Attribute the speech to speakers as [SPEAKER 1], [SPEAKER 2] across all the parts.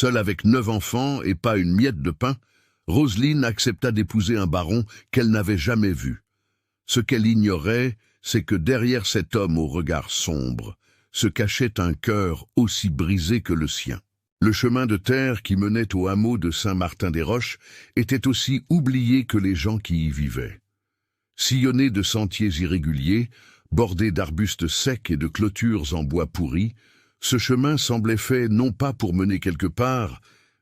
[SPEAKER 1] Seule avec 9 enfants et pas une miette de pain, Roselyne accepta d'épouser un baron qu'elle n'avait jamais vu. Ce qu'elle ignorait, c'est que derrière cet homme au regard sombre se cachait un cœur aussi brisé que le sien. Le chemin de terre qui menait au hameau de Saint-Martin-des-Roches était aussi oublié que les gens qui y vivaient. Sillonné de sentiers irréguliers, bordé d'arbustes secs et de clôtures en bois pourri, ce chemin semblait fait non pas pour mener quelque part,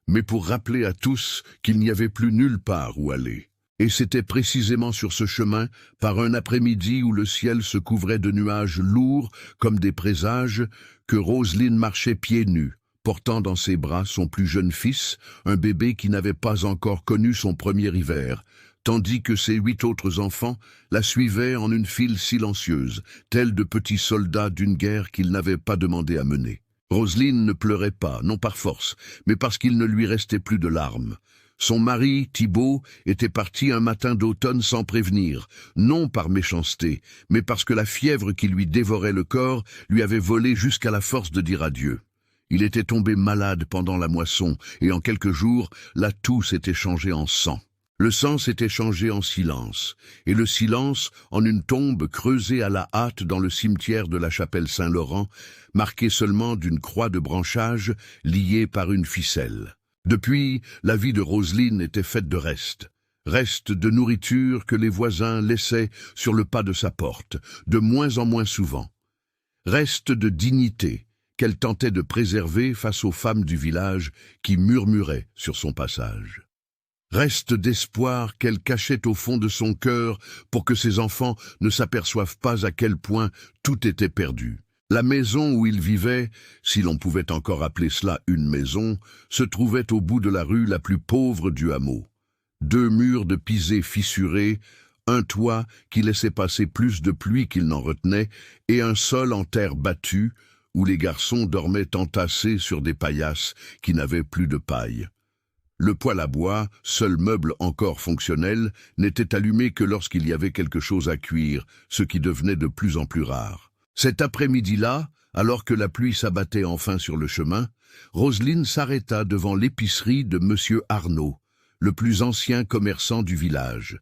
[SPEAKER 1] mais pour rappeler à tous qu'il n'y avait plus nulle part où aller. Et c'était précisément sur ce chemin, par un après-midi où le ciel se couvrait de nuages lourds comme des présages, que Roselyne marchait pieds nus, portant dans ses bras son plus jeune fils, un bébé qui n'avait pas encore connu son premier hiver, tandis que ses 8 autres enfants la suivaient en une file silencieuse, tels de petits soldats d'une guerre qu'ils n'avaient pas demandé à mener. Roselyne ne pleurait pas, non par force, mais parce qu'il ne lui restait plus de larmes. Son mari, Thibault, était parti un matin d'automne sans prévenir, non par méchanceté, mais parce que la fièvre qui lui dévorait le corps lui avait volé jusqu'à la force de dire adieu. Il était tombé malade pendant la moisson, et en quelques jours, la toux s'était changée en sang. Le sang s'était changé en silence, et le silence en une tombe creusée à la hâte dans le cimetière de la chapelle Saint-Laurent, marquée seulement d'une croix de branchage liée par une ficelle. Depuis, la vie de Roselyne était faite de restes. Restes de nourriture que les voisins laissaient sur le pas de sa porte, de moins en moins souvent. Restes de dignité qu'elle tentait de préserver face aux femmes du village qui murmuraient sur son passage. Reste d'espoir qu'elle cachait au fond de son cœur pour que ses enfants ne s'aperçoivent pas à quel point tout était perdu. La maison où ils vivaient, si l'on pouvait encore appeler cela une maison, se trouvait au bout de la rue la plus pauvre du hameau. 2 murs de pisé fissurés, un toit qui laissait passer plus de pluie qu'il n'en retenait, et un sol en terre battue, où les garçons dormaient entassés sur des paillasses qui n'avaient plus de paille. Le poêle à bois, seul meuble encore fonctionnel, n'était allumé que lorsqu'il y avait quelque chose à cuire, ce qui devenait de plus en plus rare. Cet après-midi-là, alors que la pluie s'abattait enfin sur le chemin, Roselyne s'arrêta devant l'épicerie de Monsieur Arnaud, le plus ancien commerçant du village.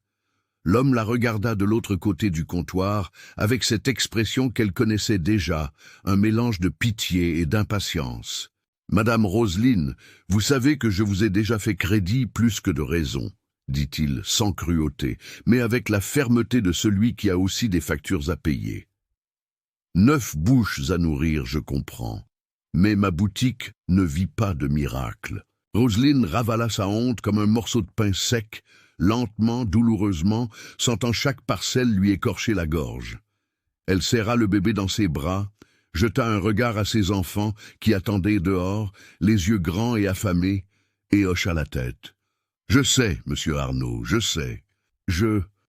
[SPEAKER 1] L'homme la regarda de l'autre côté du comptoir avec cette expression qu'elle connaissait déjà, un mélange de pitié et d'impatience. « Madame Roselyne, vous savez que je vous ai déjà fait crédit plus que de raison, » dit-il sans cruauté, mais avec la fermeté de celui qui a aussi des factures à payer. « 9 bouches à nourrir, je comprends, mais ma boutique ne vit pas de miracle. » Roselyne ravala sa honte comme un morceau de pain sec, lentement, douloureusement, sentant chaque parcelle lui écorcher la gorge. Elle serra le bébé dans ses bras, jeta un regard à ses enfants qui attendaient dehors, les yeux grands et affamés, et hocha la tête. « Je sais, monsieur Arnaud, je sais.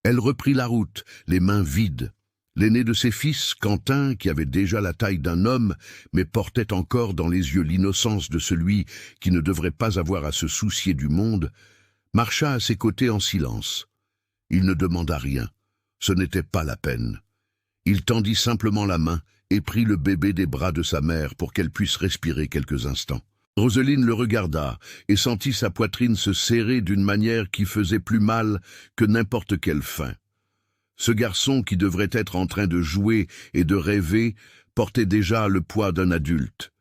[SPEAKER 1] Elle reprit la route, les mains vides. L'aîné de ses fils, Quentin, qui avait déjà la taille d'un homme, mais portait encore dans les yeux l'innocence de celui qui ne devrait pas avoir à se soucier du monde, marcha à ses côtés en silence. Il ne demanda rien. Ce n'était pas la peine. Il tendit simplement la main et prit le bébé des bras de sa mère pour qu'elle puisse respirer quelques instants. Roselyne le regarda et sentit sa poitrine se serrer d'une manière qui faisait plus mal que n'importe quelle faim. Ce garçon qui devrait être en train de jouer et de rêver portait déjà le poids d'un adulte.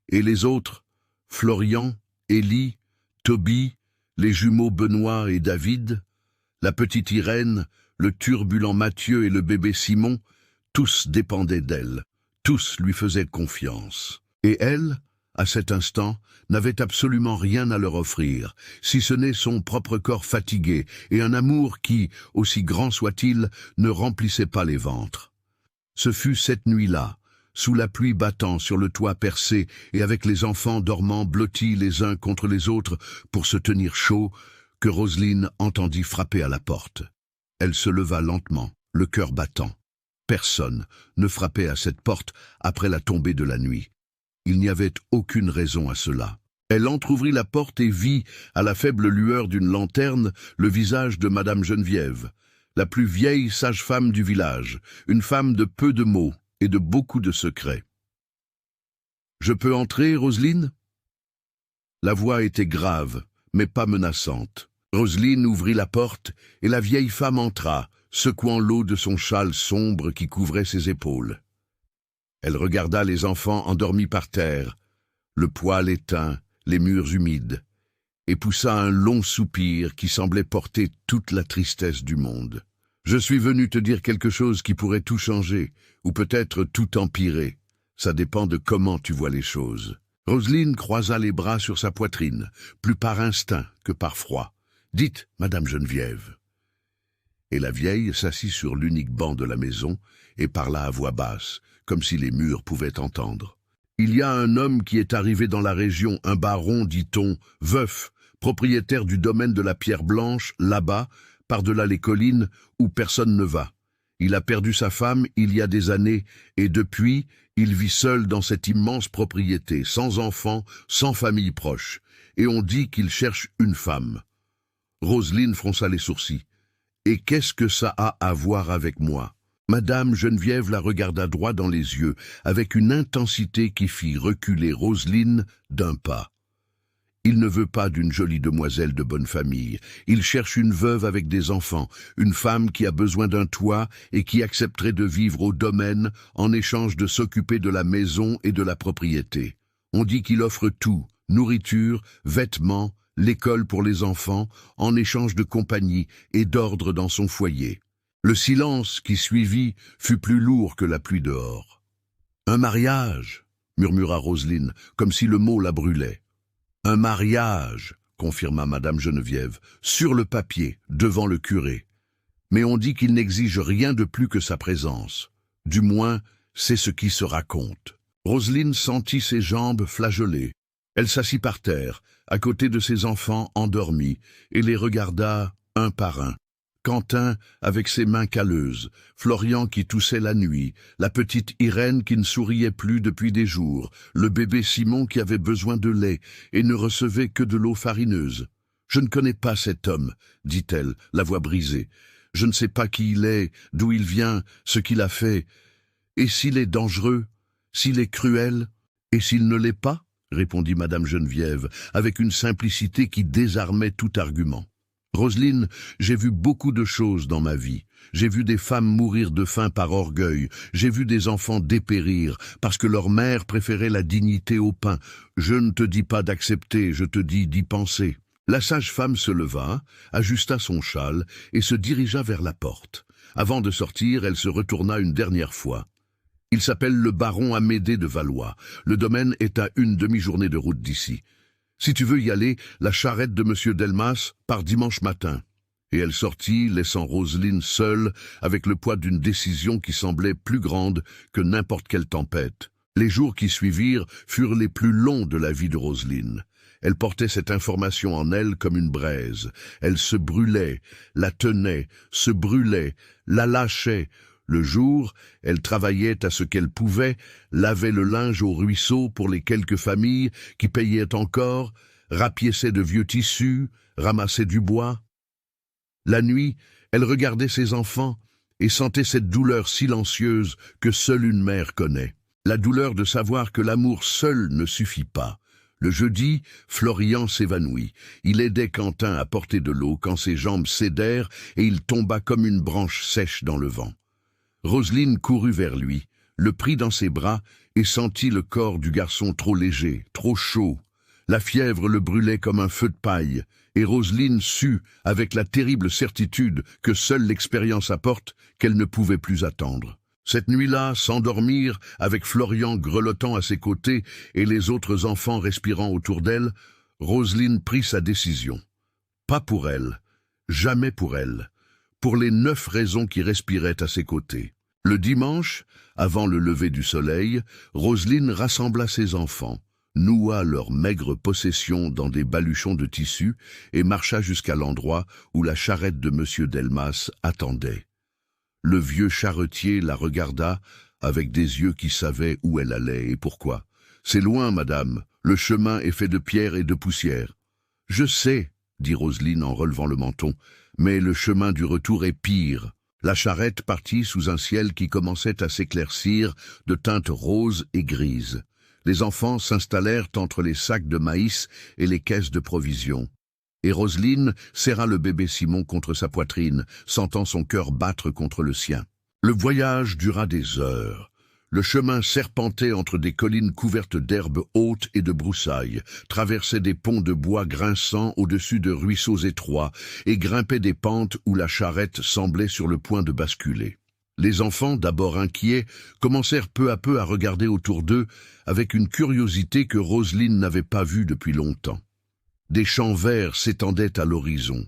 [SPEAKER 1] Et les autres, Florian, Élie, Tobie, les jumeaux Benoît et David, la petite Irène, le turbulent Mathieu et le bébé Simon, tous dépendaient d'elle, tous lui faisaient confiance. Et elle, à cet instant, n'avait absolument rien à leur offrir, si ce n'est son propre corps fatigué et un amour qui, aussi grand soit-il, ne remplissait pas les ventres. Ce fut cette nuit-là, sous la pluie battant sur le toit percé et avec les enfants dormant blottis les uns contre les autres pour se tenir chaud, que Roselyne entendit frapper à la porte. Elle se leva lentement, le cœur battant. Personne ne frappait à cette porte après la tombée de la nuit. Il n'y avait aucune raison à cela. Elle entr'ouvrit la porte et vit, à la faible lueur d'une lanterne, le visage de Madame Geneviève, la plus vieille sage-femme du village, une femme de peu de mots et de beaucoup de secrets. « Je peux entrer, Roselyne » La voix était grave, mais pas menaçante. Roselyne ouvrit la porte et la vieille femme entra, secouant l'eau de son châle sombre qui couvrait ses épaules. Elle regarda les enfants endormis par terre, le poêle éteint, les murs humides, et poussa un long soupir qui semblait porter toute la tristesse du monde. « Je suis venu te dire quelque chose qui pourrait tout changer, ou peut-être tout empirer. Ça dépend de comment tu vois les choses. » Roselyne croisa les bras sur sa poitrine, plus par instinct que par froid. « Dites, Madame Geneviève. » Et la vieille s'assit sur l'unique banc de la maison et parla à voix basse, comme si les murs pouvaient entendre. « Il y a un homme qui est arrivé dans la région, un baron, dit-on, veuf, propriétaire du domaine de la Pierre Blanche, là-bas, par-delà les collines, où personne ne va. Il a perdu sa femme il y a des années, et depuis, il vit seul dans cette immense propriété, sans enfants, sans famille proche, et on dit qu'il cherche une femme. » Roselyne fronça les sourcils. « Et qu'est-ce que ça a à voir avec moi ?» Madame Geneviève la regarda droit dans les yeux, avec une intensité qui fit reculer Roselyne d'un pas. Il ne veut pas d'une jolie demoiselle de bonne famille. Il cherche une veuve avec des enfants, une femme qui a besoin d'un toit et qui accepterait de vivre au domaine en échange de s'occuper de la maison et de la propriété. On dit qu'il offre tout, nourriture, vêtements, l'école pour les enfants, en échange de compagnie et d'ordre dans son foyer. Le silence qui suivit fut plus lourd que la pluie dehors. « Un mariage » murmura Roselyne, comme si le mot la brûlait. « Un mariage » confirma Madame Geneviève, sur le papier, devant le curé. Mais on dit qu'il n'exige rien de plus que sa présence. Du moins, c'est ce qui se raconte. Roselyne sentit ses jambes flageoler. Elle s'assit par terre, à côté de ses enfants endormis, et les regarda un par un. Quentin avec ses mains calleuses, Florian qui toussait la nuit, la petite Irène qui ne souriait plus depuis des jours, le bébé Simon qui avait besoin de lait et ne recevait que de l'eau farineuse. « Je ne connais pas cet homme, » dit-elle, la voix brisée. « Je ne sais pas qui il est, d'où il vient, ce qu'il a fait. Et s'il est dangereux, s'il est cruel, et s'il ne l'est pas ?» répondit Madame Geneviève, avec une simplicité qui désarmait tout argument. Roselyne, j'ai vu beaucoup de choses dans ma vie. J'ai vu des femmes mourir de faim par orgueil. J'ai vu des enfants dépérir parce que leur mère préférait la dignité au pain. Je ne te dis pas d'accepter, je te dis d'y penser. La sage-femme se leva, ajusta son châle et se dirigea vers la porte. Avant de sortir, elle se retourna une dernière fois. Il s'appelle le baron Amédée de Valois. Le domaine est à une demi-journée de route d'ici. Si tu veux y aller, la charrette de M. Delmas part dimanche matin. » Et elle sortit, laissant Roselyne seule, avec le poids d'une décision qui semblait plus grande que n'importe quelle tempête. Les jours qui suivirent furent les plus longs de la vie de Roselyne. Elle portait cette information en elle comme une braise. Elle se brûlait, la tenait, se brûlait, la lâchait. Le jour, elle travaillait à ce qu'elle pouvait, lavait le linge au ruisseau pour les quelques familles qui payaient encore, rapiéçait de vieux tissus, ramassait du bois. La nuit, elle regardait ses enfants et sentait cette douleur silencieuse que seule une mère connaît. La douleur de savoir que l'amour seul ne suffit pas. Le jeudi, Florian s'évanouit. Il aidait Quentin à porter de l'eau quand ses jambes cédèrent et il tomba comme une branche sèche dans le vent. Roselyne courut vers lui, le prit dans ses bras et sentit le corps du garçon trop léger, trop chaud. La fièvre le brûlait comme un feu de paille, et Roselyne sut, avec la terrible certitude que seule l'expérience apporte, qu'elle ne pouvait plus attendre. Cette nuit-là, s'endormir, avec Florian grelottant à ses côtés et les autres enfants respirant autour d'elle, Roselyne prit sa décision. Pas pour elle, jamais pour elle, pour les 9 raisons qui respiraient à ses côtés. Le dimanche, avant le lever du soleil, Roselyne rassembla ses enfants, noua leurs maigres possessions dans des baluchons de tissu et marcha jusqu'à l'endroit où la charrette de M. Delmas attendait. Le vieux charretier la regarda avec des yeux qui savaient où elle allait et pourquoi. « C'est loin, madame, le chemin est fait de pierre et de poussière. »« Je sais, » dit Roselyne en relevant le menton, « mais le chemin du retour est pire. » La charrette partit sous un ciel qui commençait à s'éclaircir de teintes roses et grises. Les enfants s'installèrent entre les sacs de maïs et les caisses de provisions. Et Roselyne serra le bébé Simon contre sa poitrine, sentant son cœur battre contre le sien. Le voyage dura des heures. Le chemin serpentait entre des collines couvertes d'herbes hautes et de broussailles, traversait des ponts de bois grinçants au-dessus de ruisseaux étroits et grimpait des pentes où la charrette semblait sur le point de basculer. Les enfants, d'abord inquiets, commencèrent peu à peu à regarder autour d'eux avec une curiosité que Roselyne n'avait pas vue depuis longtemps. Des champs verts s'étendaient à l'horizon.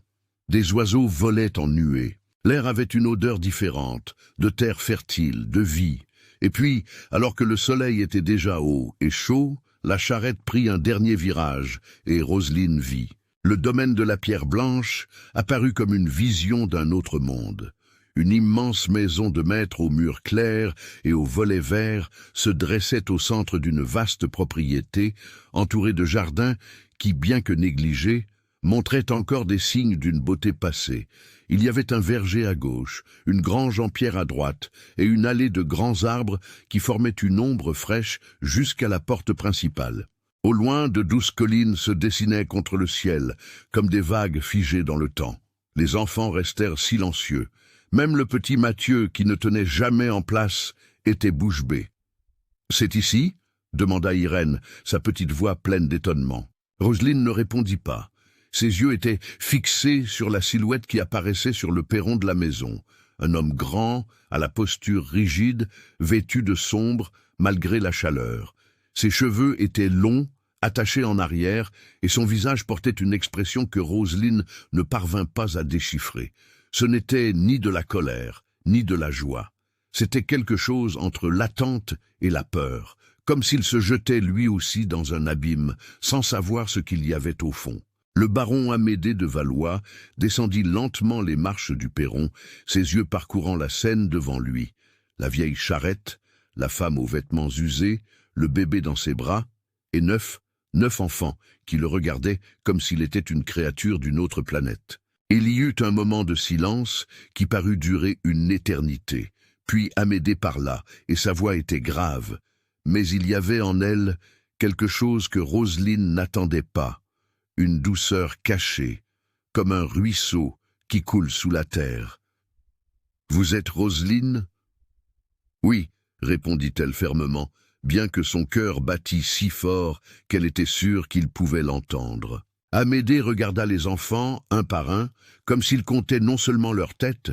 [SPEAKER 1] Des oiseaux volaient en nuées. L'air avait une odeur différente, de terre fertile, de vie. Et puis, alors que le soleil était déjà haut et chaud, la charrette prit un dernier virage, et Roselyne vit. Le domaine de la Pierre Blanche apparut comme une vision d'un autre monde. Une immense maison de maître aux murs clairs et aux volets verts se dressait au centre d'une vaste propriété, entourée de jardins qui, bien que négligés, montraient encore des signes d'une beauté passée. Il y avait un verger à gauche, une grange en pierre à droite, et une allée de grands arbres qui formaient une ombre fraîche jusqu'à la porte principale. Au loin, de douces collines se dessinaient contre le ciel, comme des vagues figées dans le temps. Les enfants restèrent silencieux. Même le petit Mathieu, qui ne tenait jamais en place, était bouche bée. « C'est ici ?» demanda Irène, sa petite voix pleine d'étonnement. Roselyne ne répondit pas. Ses yeux étaient fixés sur la silhouette qui apparaissait sur le perron de la maison. Un homme grand, à la posture rigide, vêtu de sombre, malgré la chaleur. Ses cheveux étaient longs, attachés en arrière, et son visage portait une expression que Roselyne ne parvint pas à déchiffrer. Ce n'était ni de la colère, ni de la joie. C'était quelque chose entre l'attente et la peur, comme s'il se jetait lui aussi dans un abîme, sans savoir ce qu'il y avait au fond. Le baron Amédée de Valois descendit lentement les marches du perron, ses yeux parcourant la scène devant lui. La vieille charrette, la femme aux vêtements usés, le bébé dans ses bras, et neuf enfants qui le regardaient comme s'il était une créature d'une autre planète. Il y eut un moment de silence qui parut durer une éternité. Puis Amédée parla, et sa voix était grave. Mais il y avait en elle quelque chose que Roselyne n'attendait pas. Une douceur cachée, comme un ruisseau qui coule sous la terre. « Vous êtes Roselyne ?» ?»« Oui, » répondit-elle fermement, bien que son cœur battît si fort qu'elle était sûre qu'il pouvait l'entendre. Amédée regarda les enfants, un par un, comme s'il comptait non seulement leur tête,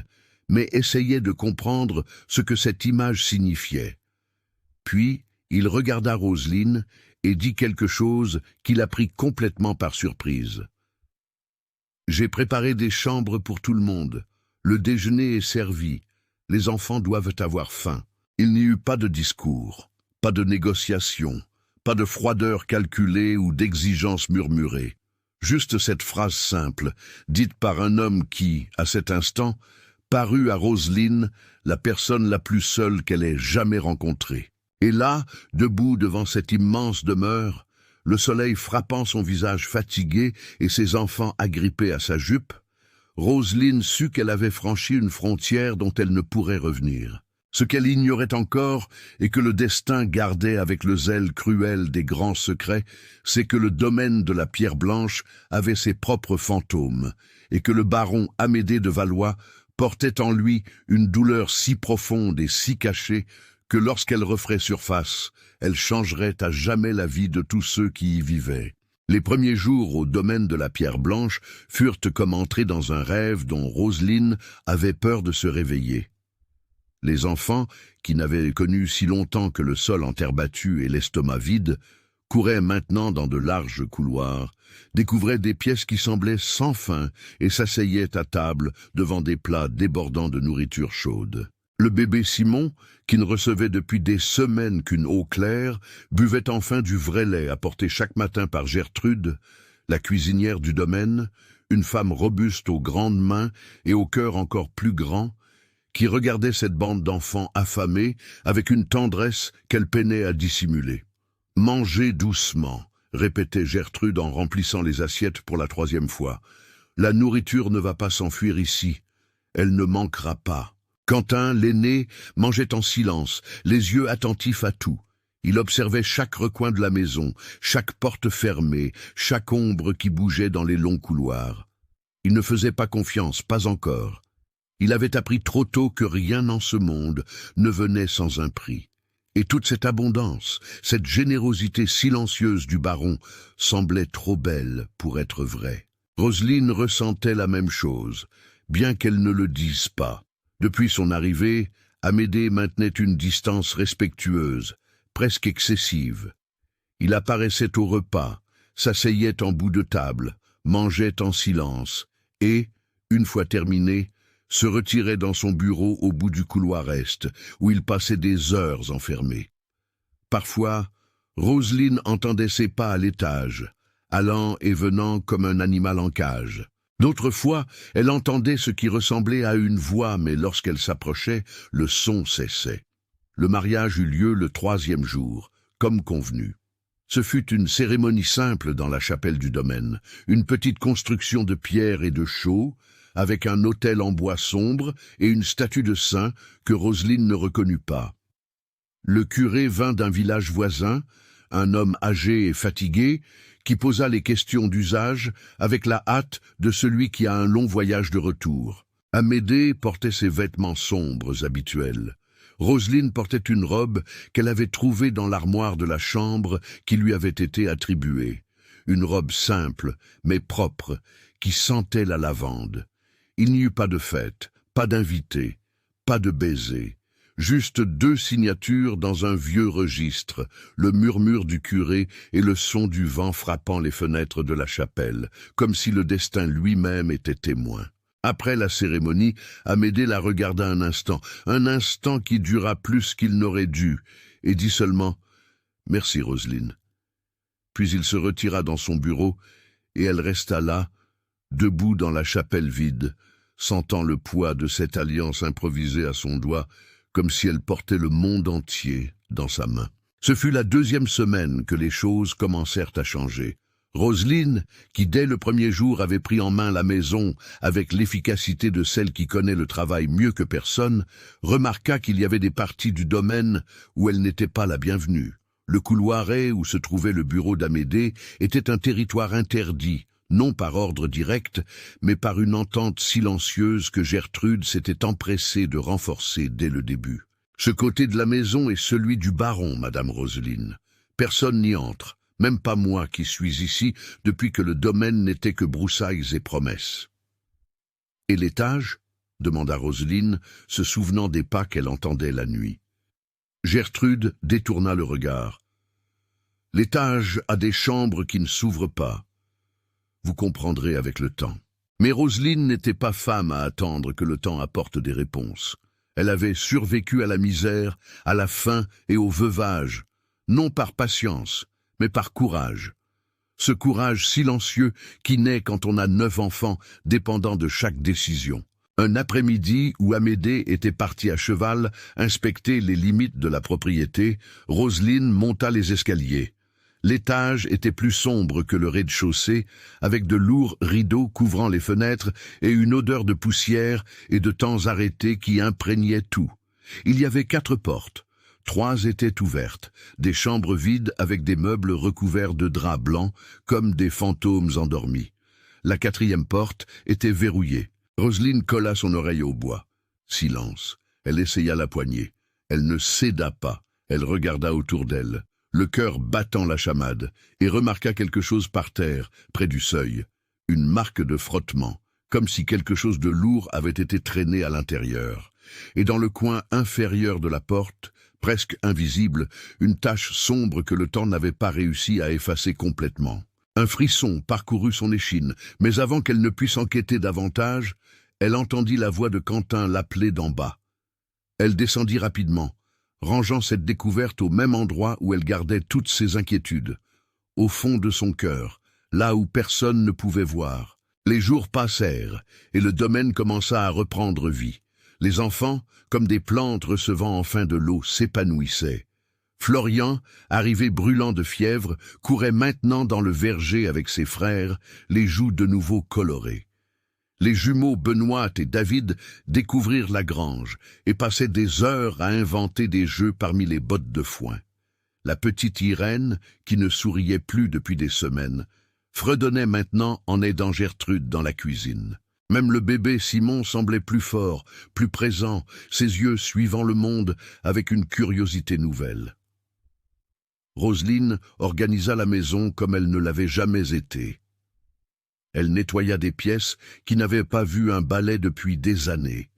[SPEAKER 1] mais essayait de comprendre ce que cette image signifiait. Puis, il regarda Roselyne et dit quelque chose qui la prit complètement par surprise. « J'ai préparé des chambres pour tout le monde. Le déjeuner est servi. Les enfants doivent avoir faim. » Il n'y eut pas de discours, pas de négociation, pas de froideur calculée ou d'exigence murmurée. Juste cette phrase simple, dite par un homme qui, à cet instant, parut à Roselyne la personne la plus seule qu'elle ait jamais rencontrée. Et là, debout devant cette immense demeure, le soleil frappant son visage fatigué et ses enfants agrippés à sa jupe, Roselyne sut qu'elle avait franchi une frontière dont elle ne pourrait revenir. Ce qu'elle ignorait encore, et que le destin gardait avec le zèle cruel des grands secrets, c'est que le domaine de la Pierre Blanche avait ses propres fantômes, et que le baron Amédée de Valois portait en lui une douleur si profonde et si cachée que lorsqu'elle referait surface, elle changerait à jamais la vie de tous ceux qui y vivaient. Les premiers jours au domaine de la Pierre Blanche furent comme entrer dans un rêve dont Roselyne avait peur de se réveiller. Les enfants, qui n'avaient connu si longtemps que le sol en terre battue et l'estomac vide, couraient maintenant dans de larges couloirs, découvraient des pièces qui semblaient sans fin et s'asseyaient à table devant des plats débordant de nourriture chaude. Le bébé Simon, qui ne recevait depuis des semaines qu'une eau claire, buvait enfin du vrai lait apporté chaque matin par Gertrude, la cuisinière du domaine, une femme robuste aux grandes mains et au cœur encore plus grand, qui regardait cette bande d'enfants affamés avec une tendresse qu'elle peinait à dissimuler. « Mangez doucement », répétait Gertrude en remplissant les assiettes pour la 3e fois. « La nourriture ne va pas s'enfuir ici. Elle ne manquera pas. » Quentin, l'aîné, mangeait en silence, les yeux attentifs à tout. Il observait chaque recoin de la maison, chaque porte fermée, chaque ombre qui bougeait dans les longs couloirs. Il ne faisait pas confiance, pas encore. Il avait appris trop tôt que rien en ce monde ne venait sans un prix. Et toute cette abondance, cette générosité silencieuse du baron semblait trop belle pour être vraie. Roselyne ressentait la même chose, bien qu'elle ne le dise pas. Depuis son arrivée, Amédée maintenait une distance respectueuse, presque excessive. Il apparaissait au repas, s'asseyait en bout de table, mangeait en silence et, une fois terminé, se retirait dans son bureau au bout du couloir est, où il passait des heures enfermé. Parfois, Roselyne entendait ses pas à l'étage, allant et venant comme un animal en cage. D'autres fois, elle entendait ce qui ressemblait à une voix, mais lorsqu'elle s'approchait, le son cessait. Le mariage eut lieu le 3e jour, comme convenu. Ce fut une cérémonie simple dans la chapelle du domaine, une petite construction de pierre et de chaux, avec un autel en bois sombre et une statue de saint que Roselyne ne reconnut pas. Le curé vint d'un village voisin, un homme âgé et fatigué, qui posa les questions d'usage avec la hâte de celui qui a un long voyage de retour. Amédée portait ses vêtements sombres habituels. Roselyne portait une robe qu'elle avait trouvée dans l'armoire de la chambre qui lui avait été attribuée. Une robe simple, mais propre, qui sentait la lavande. Il n'y eut pas de fête, pas d'invités, pas de baisers. Juste 2 signatures dans un vieux registre, le murmure du curé et le son du vent frappant les fenêtres de la chapelle, comme si le destin lui-même était témoin. Après la cérémonie, Amédée la regarda un instant qui dura plus qu'il n'aurait dû, et dit seulement « Merci, Roselyne ». Puis il se retira dans son bureau, et elle resta là, debout dans la chapelle vide, sentant le poids de cette alliance improvisée à son doigt, comme si elle portait le monde entier dans sa main. Ce fut la 2e semaine que les choses commencèrent à changer. Roselyne, qui dès le 1er jour avait pris en main la maison avec l'efficacité de celle qui connaît le travail mieux que personne, remarqua qu'il y avait des parties du domaine où elle n'était pas la bienvenue. Le couloiret où se trouvait le bureau d'Amédée était un territoire interdit, non par ordre direct, mais par une entente silencieuse que Gertrude s'était empressée de renforcer dès le début. Ce côté de la maison est celui du baron, Madame Roselyne. Personne n'y entre, même pas moi qui suis ici depuis que le domaine n'était que broussailles et promesses. « Et l'étage » demanda Roselyne, se souvenant des pas qu'elle entendait la nuit. Gertrude détourna le regard. « L'étage a des chambres qui ne s'ouvrent pas. Vous comprendrez avec le temps. » Mais Roselyne n'était pas femme à attendre que le temps apporte des réponses. Elle avait survécu à la misère, à la faim et au veuvage, non par patience, mais par courage. Ce courage silencieux qui naît quand on a 9 enfants, dépendant de chaque décision. Un après-midi où Amédée était partie à cheval inspecter les limites de la propriété, Roselyne monta les escaliers. L'étage était plus sombre que le rez-de-chaussée, avec de lourds rideaux couvrant les fenêtres et une odeur de poussière et de temps arrêtés qui imprégnaient tout. Il y avait 4 portes. 3 étaient ouvertes, des chambres vides avec des meubles recouverts de draps blancs, comme des fantômes endormis. La 4e porte était verrouillée. Roselyne colla son oreille au bois. Silence. Elle essaya la poignée. Elle ne céda pas. Elle regarda autour d'elle, le cœur battant la chamade, et remarqua quelque chose par terre, près du seuil. Une marque de frottement, comme si quelque chose de lourd avait été traîné à l'intérieur. Et dans le coin inférieur de la porte, presque invisible, une tache sombre que le temps n'avait pas réussi à effacer complètement. Un frisson parcourut son échine, mais avant qu'elle ne puisse enquêter davantage, elle entendit la voix de Quentin l'appeler d'en bas. Elle descendit rapidement, rangeant cette découverte au même endroit où elle gardait toutes ses inquiétudes, au fond de son cœur, là où personne ne pouvait voir. Les jours passèrent, et le domaine commença à reprendre vie. Les enfants, comme des plantes recevant enfin de l'eau, s'épanouissaient. Florian, arrivé brûlant de fièvre, courait maintenant dans le verger avec ses frères, les joues de nouveau colorées. Les jumeaux Benoît et David découvrirent la grange et passaient des heures à inventer des jeux parmi les bottes de foin. La petite Irène, qui ne souriait plus depuis des semaines, fredonnait maintenant en aidant Gertrude dans la cuisine. Même le bébé Simon semblait plus fort, plus présent, ses yeux suivant le monde avec une curiosité nouvelle. Roselyne organisa la maison comme elle ne l'avait jamais été. Elle nettoya des pièces qui n'avaient pas vu un balai depuis des années.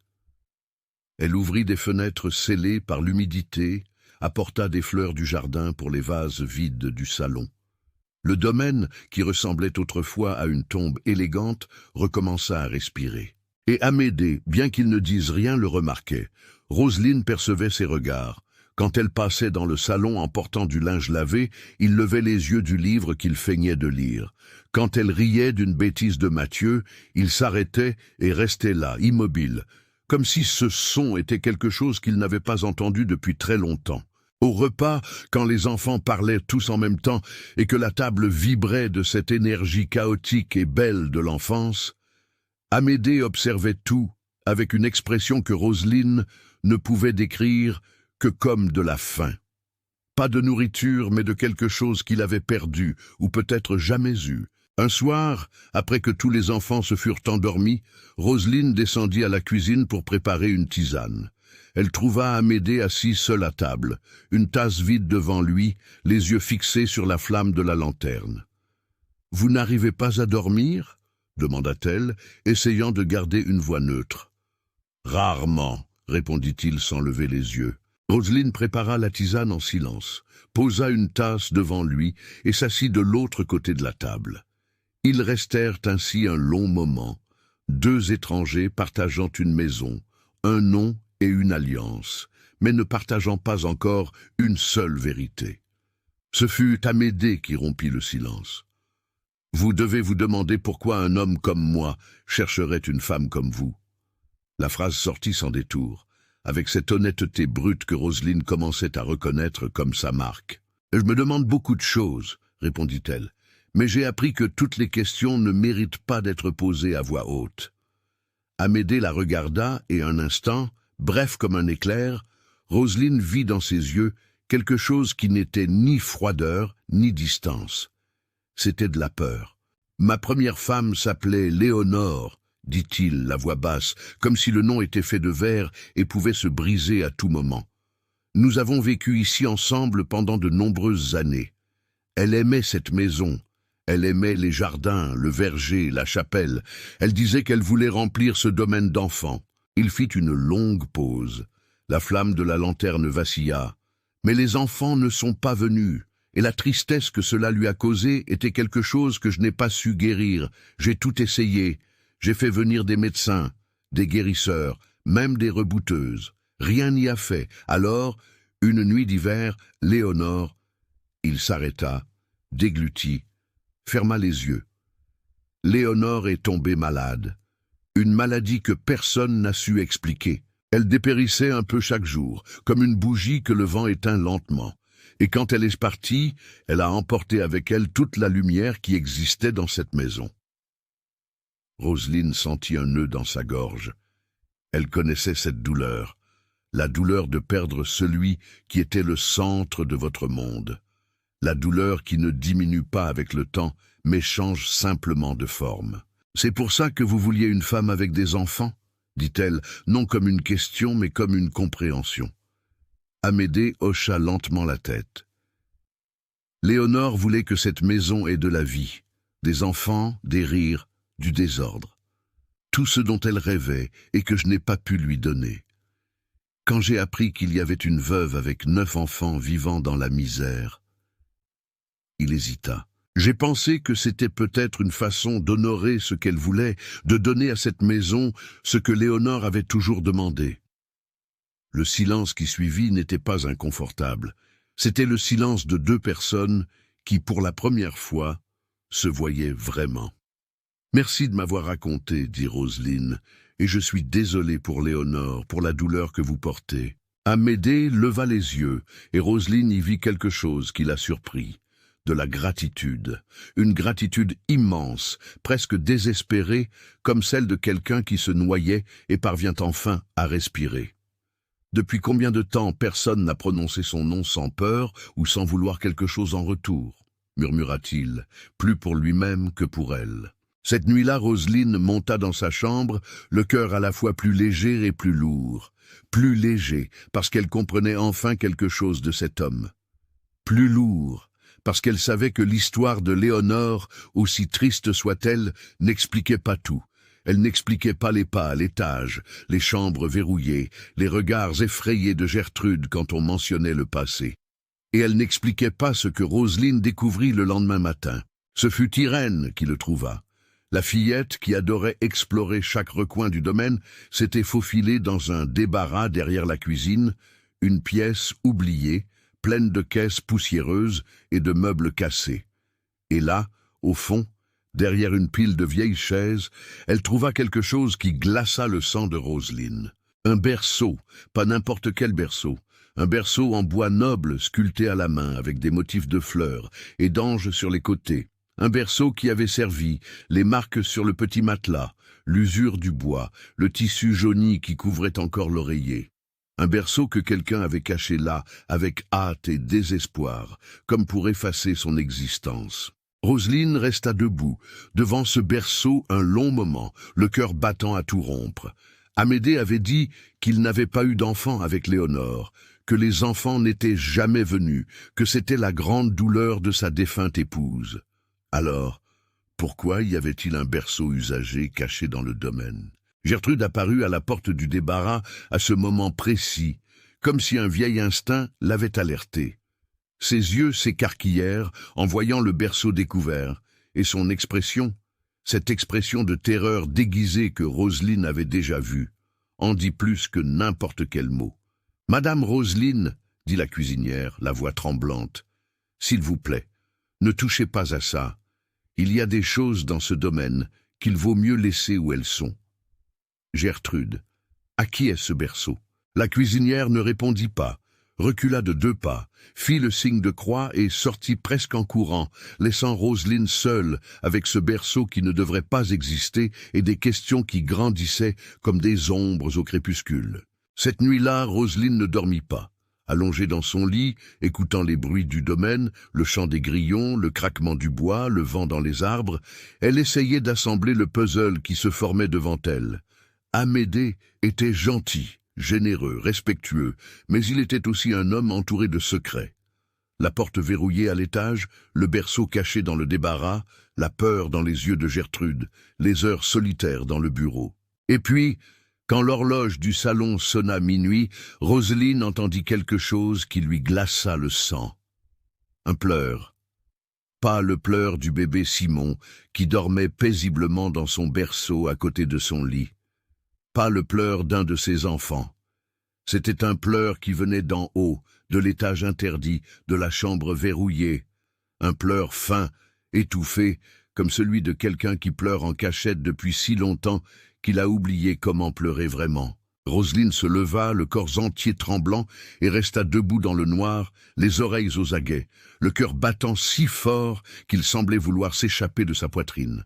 [SPEAKER 1] Elle ouvrit des fenêtres scellées par l'humidité, apporta des fleurs du jardin pour les vases vides du salon. Le domaine, qui ressemblait autrefois à une tombe élégante, recommença à respirer. Et Amédée, bien qu'il ne dise rien, le remarquait. Roselyne percevait ses regards. Quand elle passait dans le salon en portant du linge lavé, il levait les yeux du livre qu'il feignait de lire. Quand elle riait d'une bêtise de Mathieu, il s'arrêtait et restait là, immobile, comme si ce son était quelque chose qu'il n'avait pas entendu depuis très longtemps. Au repas, quand les enfants parlaient tous en même temps et que la table vibrait de cette énergie chaotique et belle de l'enfance, Amédée observait tout avec une expression que Roselyne ne pouvait décrire que comme de la faim. Pas de nourriture, mais de quelque chose qu'il avait perdu ou peut-être jamais eu. Un soir, après que tous les enfants se furent endormis, Roselyne descendit à la cuisine pour préparer une tisane. Elle trouva Amédée assis seul à table, une tasse vide devant lui, les yeux fixés sur la flamme de la lanterne. « Vous n'arrivez pas à dormir ?» demanda-t-elle, essayant de garder une voix neutre. « Rarement », répondit-il sans lever les yeux. Roselyne prépara la tisane en silence, posa une tasse devant lui et s'assit de l'autre côté de la table. Ils restèrent ainsi un long moment, deux étrangers partageant une maison, un nom et une alliance, mais ne partageant pas encore une seule vérité. Ce fut Amédée qui rompit le silence. « Vous devez vous demander pourquoi un homme comme moi chercherait une femme comme vous. » La phrase sortit sans détour, avec cette honnêteté brute que Roselyne commençait à reconnaître comme sa marque. « Je me demande beaucoup de choses, » répondit-elle, « mais j'ai appris que toutes les questions ne méritent pas d'être posées à voix haute. » Amédée la regarda et un instant, bref comme un éclair, Roselyne vit dans ses yeux quelque chose qui n'était ni froideur ni distance. C'était de la peur. « Ma première femme s'appelait Léonore, » dit-il, la voix basse, comme si le nom était fait de verre et pouvait se briser à tout moment. « Nous avons vécu ici ensemble pendant de nombreuses années. Elle aimait cette maison. Elle aimait les jardins, le verger, la chapelle. Elle disait qu'elle voulait remplir ce domaine d'enfant. » Il fit une longue pause. La flamme de la lanterne vacilla. Mais les enfants ne sont pas venus, et la tristesse que cela lui a causée était quelque chose que je n'ai pas su guérir. J'ai tout essayé. J'ai fait venir des médecins, des guérisseurs, même des rebouteuses. Rien n'y a fait. Alors, une nuit d'hiver, Léonore, il s'arrêta, déglutit, ferma les yeux. Léonore est tombée malade. Une maladie que personne n'a su expliquer. Elle dépérissait un peu chaque jour, comme une bougie que le vent éteint lentement. Et quand elle est partie, elle a emporté avec elle toute la lumière qui existait dans cette maison. Roselyne sentit un nœud dans sa gorge. Elle connaissait cette douleur, la douleur de perdre celui qui était le centre de votre monde, la douleur qui ne diminue pas avec le temps, mais change simplement de forme. « C'est pour ça que vous vouliez une femme avec des enfants ?» dit-elle, non comme une question, mais comme une compréhension. Amédée hocha lentement la tête. Léonore voulait que cette maison ait de la vie, des enfants, des rires, du désordre. Tout ce dont elle rêvait et que je n'ai pas pu lui donner. Quand j'ai appris qu'il y avait une veuve avec 9 enfants vivant dans la misère, il hésita. J'ai pensé que c'était peut-être une façon d'honorer ce qu'elle voulait, de donner à cette maison ce que Léonore avait toujours demandé. Le silence qui suivit n'était pas inconfortable. C'était le silence de 2 personnes qui, pour la première fois, se voyaient vraiment. « Merci de m'avoir raconté, » dit Roselyne, « et je suis désolée pour Léonore, pour la douleur que vous portez. » Amédée leva les yeux, et Roselyne y vit quelque chose qui la surprit. De la gratitude, une gratitude immense, presque désespérée, comme celle de quelqu'un qui se noyait et parvient enfin à respirer. Depuis combien de temps personne n'a prononcé son nom sans peur ou sans vouloir quelque chose en retour, murmura-t-il, plus pour lui-même que pour elle. Cette nuit-là, Roselyne monta dans sa chambre, le cœur à la fois plus léger et plus lourd. Plus léger, parce qu'elle comprenait enfin quelque chose de cet homme. Plus lourd, parce qu'elle savait que l'histoire de Léonore, aussi triste soit-elle, n'expliquait pas tout. Elle n'expliquait pas les pas à l'étage, les chambres verrouillées, les regards effrayés de Gertrude quand on mentionnait le passé. Et elle n'expliquait pas ce que Roselyne découvrit le lendemain matin. Ce fut Irène qui le trouva. La fillette, qui adorait explorer chaque recoin du domaine, s'était faufilée dans un débarras derrière la cuisine, une pièce oubliée, pleine de caisses poussiéreuses et de meubles cassés. Et là, au fond, derrière une pile de vieilles chaises, elle trouva quelque chose qui glaça le sang de Roselyne. Un berceau, pas n'importe quel berceau. Un berceau en bois noble sculpté à la main avec des motifs de fleurs et d'anges sur les côtés. Un berceau qui avait servi, les marques sur le petit matelas, l'usure du bois, le tissu jauni qui couvrait encore l'oreiller. Un berceau que quelqu'un avait caché là, avec hâte et désespoir, comme pour effacer son existence. Roselyne resta debout, devant ce berceau un long moment, le cœur battant à tout rompre. Amédée avait dit qu'il n'avait pas eu d'enfant avec Léonore, que les enfants n'étaient jamais venus, que c'était la grande douleur de sa défunte épouse. Alors, pourquoi y avait-il un berceau usagé caché dans le domaine? Gertrude apparut à la porte du débarras à ce moment précis, comme si un vieil instinct l'avait alertée. Ses yeux s'écarquillèrent en voyant le berceau découvert, et son expression, cette expression de terreur déguisée que Roselyne avait déjà vue, en dit plus que n'importe quel mot. « Madame Roselyne, » dit la cuisinière, la voix tremblante, « s'il vous plaît, ne touchez pas à ça. Il y a des choses dans ce domaine qu'il vaut mieux laisser où elles sont. » Gertrude, à qui est ce berceau? La cuisinière ne répondit pas, recula de 2 pas, fit le signe de croix et sortit presque en courant, laissant Roselyne seule avec ce berceau qui ne devrait pas exister et des questions qui grandissaient comme des ombres au crépuscule. Cette nuit-là, Roselyne ne dormit pas. Allongée dans son lit, écoutant les bruits du domaine, le chant des grillons, le craquement du bois, le vent dans les arbres, elle essayait d'assembler le puzzle qui se formait devant elle. Amédée était gentil, généreux, respectueux, mais il était aussi un homme entouré de secrets. La porte verrouillée à l'étage, le berceau caché dans le débarras, la peur dans les yeux de Gertrude, les heures solitaires dans le bureau. Et puis, quand l'horloge du salon sonna minuit, Roselyne entendit quelque chose qui lui glaça le sang. Un pleur. Pas le pleur du bébé Simon, qui dormait paisiblement dans son berceau à côté de son lit. Pas le pleur d'un de ses enfants. C'était un pleur qui venait d'en haut, de l'étage interdit, de la chambre verrouillée. Un pleur fin, étouffé, comme celui de quelqu'un qui pleure en cachette depuis si longtemps qu'il a oublié comment pleurer vraiment. Roselyne se leva, le corps entier tremblant, et resta debout dans le noir, les oreilles aux aguets, le cœur battant si fort qu'il semblait vouloir s'échapper de sa poitrine.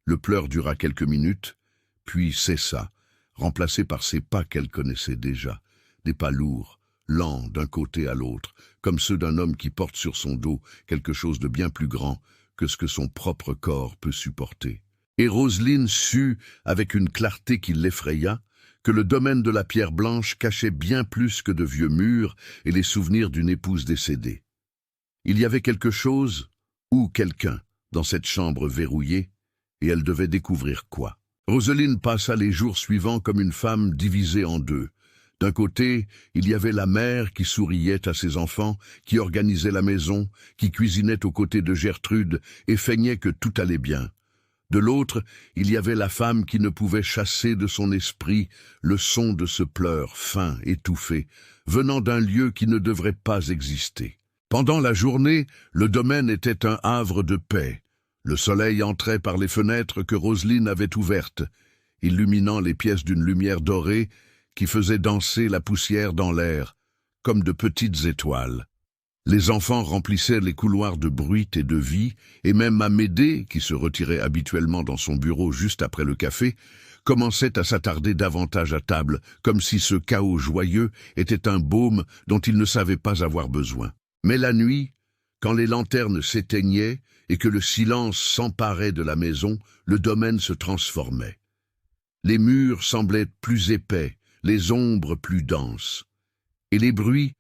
[SPEAKER 1] Le pleur dura quelques minutes, puis cessa, remplacé par ces pas qu'elle connaissait déjà, des pas lourds, lents d'un côté à l'autre, comme ceux d'un homme qui porte sur son dos quelque chose de bien plus grand que ce que son propre corps peut supporter. Et Roselyne sut, avec une clarté qui l'effraya, que le domaine de la pierre blanche cachait bien plus que de vieux murs et les souvenirs d'une épouse décédée. Il y avait quelque chose, ou quelqu'un, dans cette chambre verrouillée, et elle devait découvrir quoi. Roselyne passa les jours suivants comme une femme divisée en 2. D'un côté, il y avait la mère qui souriait à ses enfants, qui organisait la maison, qui cuisinait aux côtés de Gertrude et feignait que tout allait bien. De l'autre, il y avait la femme qui ne pouvait chasser de son esprit le son de ce pleur fin, étouffé, venant d'un lieu qui ne devrait pas exister. Pendant la journée, le domaine était un havre de paix. Le soleil entrait par les fenêtres que Roselyne avait ouvertes, illuminant les pièces d'une lumière dorée qui faisait danser la poussière dans l'air, comme de petites étoiles. Les enfants remplissaient les couloirs de bruit et de vie, et même Amédée, qui se retirait habituellement dans son bureau juste après le café, commençait à s'attarder davantage à table, comme si ce chaos joyeux était un baume dont il ne savait pas avoir besoin. Mais la nuit, quand les lanternes s'éteignaient et que le silence s'emparait de la maison, le domaine se transformait. Les murs semblaient plus épais, les ombres plus denses. Et les bruits,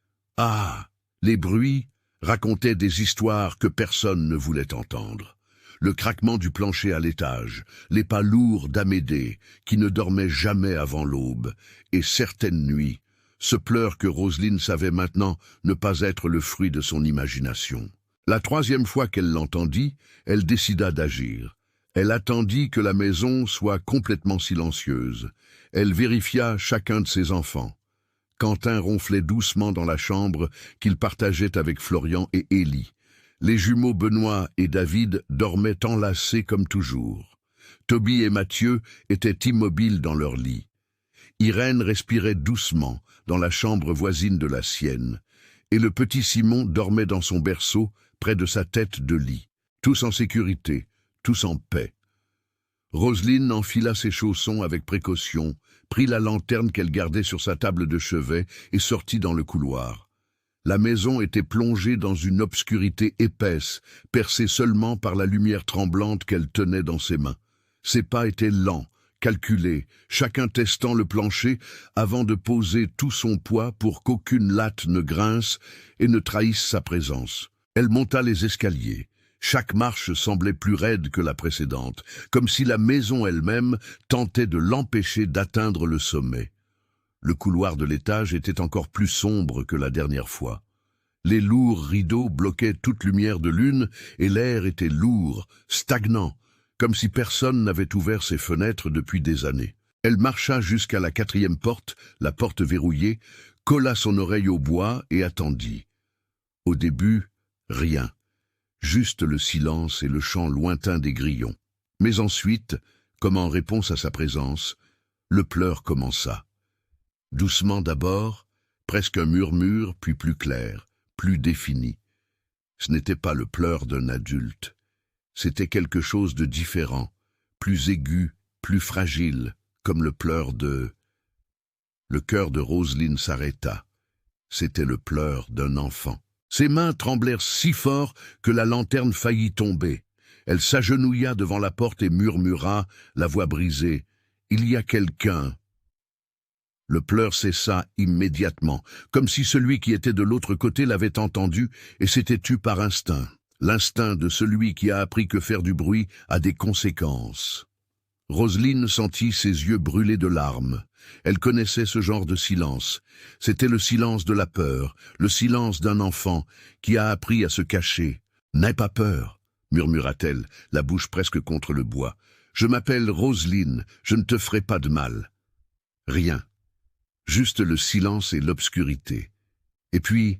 [SPEAKER 1] les bruits racontaient des histoires que personne ne voulait entendre. Le craquement du plancher à l'étage, les pas lourds d'Amédée, qui ne dormait jamais avant l'aube, et certaines nuits, ce pleur que Roselyne savait maintenant ne pas être le fruit de son imagination. La troisième fois qu'elle l'entendit, elle décida d'agir. Elle attendit que la maison soit complètement silencieuse. Elle vérifia chacun de ses enfants. Quentin ronflait doucement dans la chambre qu'il partageait avec Florian et Élie. Les jumeaux Benoît et David dormaient enlacés comme toujours. Toby et Mathieu étaient immobiles dans leur lit. Irène respirait doucement dans la chambre voisine de la sienne, et le petit Simon dormait dans son berceau près de sa tête de lit, tous en sécurité, tous en paix. Roselyne enfila ses chaussons avec précaution, prit la lanterne qu'elle gardait sur sa table de chevet et sortit dans le couloir. La maison était plongée dans une obscurité épaisse, percée seulement par la lumière tremblante qu'elle tenait dans ses mains. Ses pas étaient lents, calculés, chacun testant le plancher avant de poser tout son poids pour qu'aucune latte ne grince et ne trahisse sa présence. Elle monta les escaliers. Chaque marche semblait plus raide que la précédente, comme si la maison elle-même tentait de l'empêcher d'atteindre le sommet. Le couloir de l'étage était encore plus sombre que la dernière fois. Les lourds rideaux bloquaient toute lumière de lune et l'air était lourd, stagnant, comme si personne n'avait ouvert ses fenêtres depuis des années. Elle marcha jusqu'à la quatrième porte, la porte verrouillée, colla son oreille au bois et attendit. Au début, rien. Juste le silence et le chant lointain des grillons. Mais ensuite, comme en réponse à sa présence, le pleur commença. Doucement d'abord, presque un murmure, puis plus clair, plus défini. Ce n'était pas le pleur d'un adulte. C'était quelque chose de différent, plus aigu, plus fragile, comme le pleur de... Le cœur de Roselyne s'arrêta. C'était le pleur d'un enfant. Ses mains tremblèrent si fort que la lanterne faillit tomber. Elle s'agenouilla devant la porte et murmura, la voix brisée, « Il y a quelqu'un !» Le pleur cessa immédiatement, comme si celui qui était de l'autre côté l'avait entendu et s'était tu par instinct. L'instinct de celui qui a appris que faire du bruit a des conséquences. Roselyne sentit ses yeux brûler de larmes. Elle connaissait ce genre de silence. C'était le silence de la peur, le silence d'un enfant qui a appris à se cacher. « N'aie pas peur !» murmura-t-elle, la bouche presque contre le bois. « Je m'appelle Roselyne, je ne te ferai pas de mal. » Rien. Juste le silence et l'obscurité. Et puis,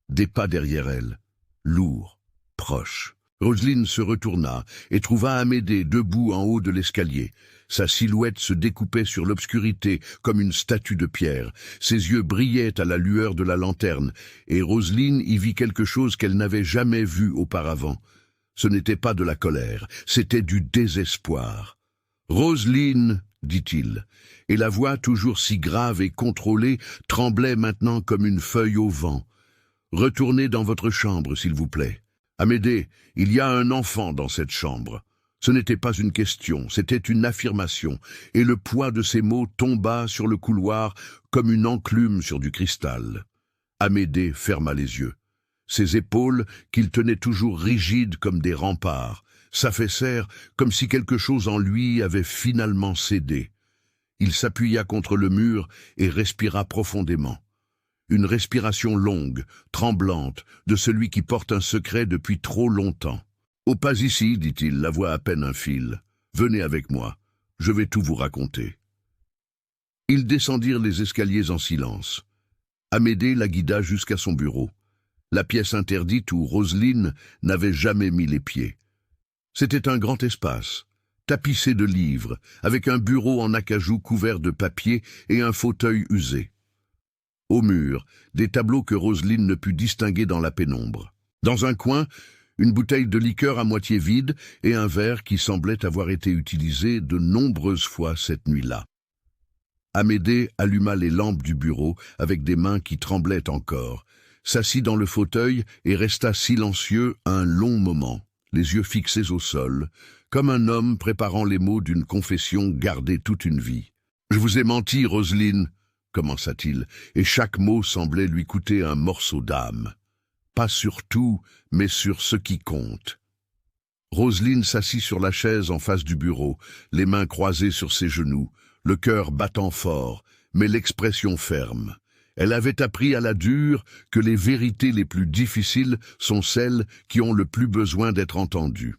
[SPEAKER 1] des pas derrière elle, lourds, proches. Roselyne se retourna et trouva Amédée debout en haut de l'escalier. Sa silhouette se découpait sur l'obscurité comme une statue de pierre. Ses yeux brillaient à la lueur de la lanterne, et Roselyne y vit quelque chose qu'elle n'avait jamais vu auparavant. Ce n'était pas de la colère, c'était du désespoir. « Roselyne !» dit-il, et la voix, toujours si grave et contrôlée, tremblait maintenant comme une feuille au vent. « Retournez dans votre chambre, s'il vous plaît. Amédée, il y a un enfant dans cette chambre. » Ce n'était pas une question, c'était une affirmation, et le poids de ces mots tomba sur le couloir comme une enclume sur du cristal. Amédée ferma les yeux. Ses épaules, qu'il tenait toujours rigides comme des remparts, s'affaissèrent comme si quelque chose en lui avait finalement cédé. Il s'appuya contre le mur et respira profondément. Une respiration longue, tremblante, de celui qui porte un secret depuis trop longtemps. « Oh, pas ici, dit-il, la voix à peine un fil. Venez avec moi, je vais tout vous raconter. » Ils descendirent les escaliers en silence. Amédée la guida jusqu'à son bureau, la pièce interdite où Roselyne n'avait jamais mis les pieds. C'était un grand espace, tapissé de livres, avec un bureau en acajou couvert de papier et un fauteuil usé. au mur, des tableaux que Roselyne ne put distinguer dans la pénombre. Dans un coin, une bouteille de liqueur à moitié vide et un verre qui semblait avoir été utilisé de nombreuses fois cette nuit-là. Amédée alluma les lampes du bureau avec des mains qui tremblaient encore, s'assit dans le fauteuil et resta silencieux un long moment, les yeux fixés au sol, comme un homme préparant les mots d'une confession gardée toute une vie. « Je vous ai menti, Roselyne », commença-t-il, et chaque mot semblait lui coûter un morceau d'âme. Pas sur tout, mais sur ce qui compte. Roselyne s'assit sur la chaise en face du bureau, les mains croisées sur ses genoux, le cœur battant fort, mais l'expression ferme. Elle avait appris à la dure que les vérités les plus difficiles sont celles qui ont le plus besoin d'être entendues.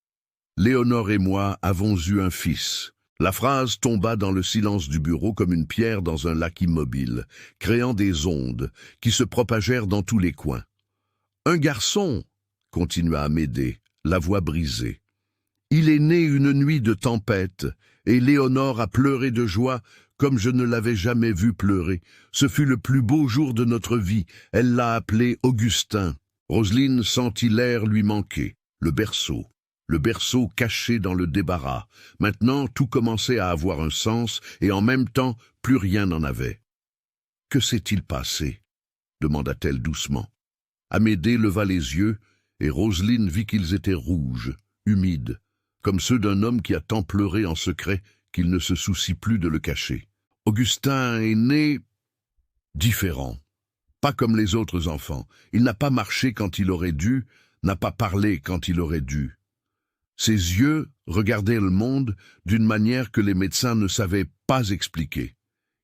[SPEAKER 1] « Léonore et moi avons eu un fils. » La phrase tomba dans le silence du bureau comme une pierre dans un lac immobile, créant des ondes qui se propagèrent dans tous les coins. « Un garçon !» continua Amédée, la voix brisée. « Il est né une nuit de tempête, et Léonore a pleuré de joie comme je ne l'avais jamais vu pleurer. Ce fut le plus beau jour de notre vie. Elle l'a appelé Augustin. » Roselyne sentit l'air lui manquer, le berceau caché dans le débarras. Maintenant, tout commençait à avoir un sens, et en même temps, plus rien n'en avait. « Que s'est-il passé ?» demanda-t-elle doucement. Amédée leva les yeux, et Roselyne vit qu'ils étaient rouges, humides, comme ceux d'un homme qui a tant pleuré en secret qu'il ne se soucie plus de le cacher. Augustin est né différent, pas comme les autres enfants. Il n'a pas marché quand il aurait dû, n'a pas parlé quand il aurait dû. Ses yeux regardaient le monde d'une manière que les médecins ne savaient pas expliquer.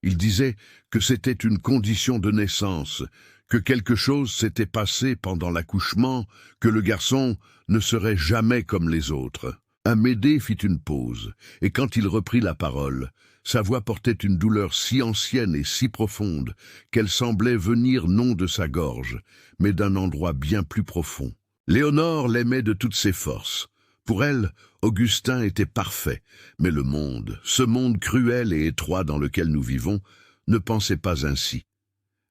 [SPEAKER 1] Ils disaient que c'était une condition de naissance, que quelque chose s'était passé pendant l'accouchement, que le garçon ne serait jamais comme les autres. Amédée fit une pause, et quand il reprit la parole, sa voix portait une douleur si ancienne et si profonde qu'elle semblait venir non de sa gorge, mais d'un endroit bien plus profond. Léonore l'aimait de toutes ses forces. Pour elle, Augustin était parfait, mais le monde, ce monde cruel et étroit dans lequel nous vivons, ne pensait pas ainsi.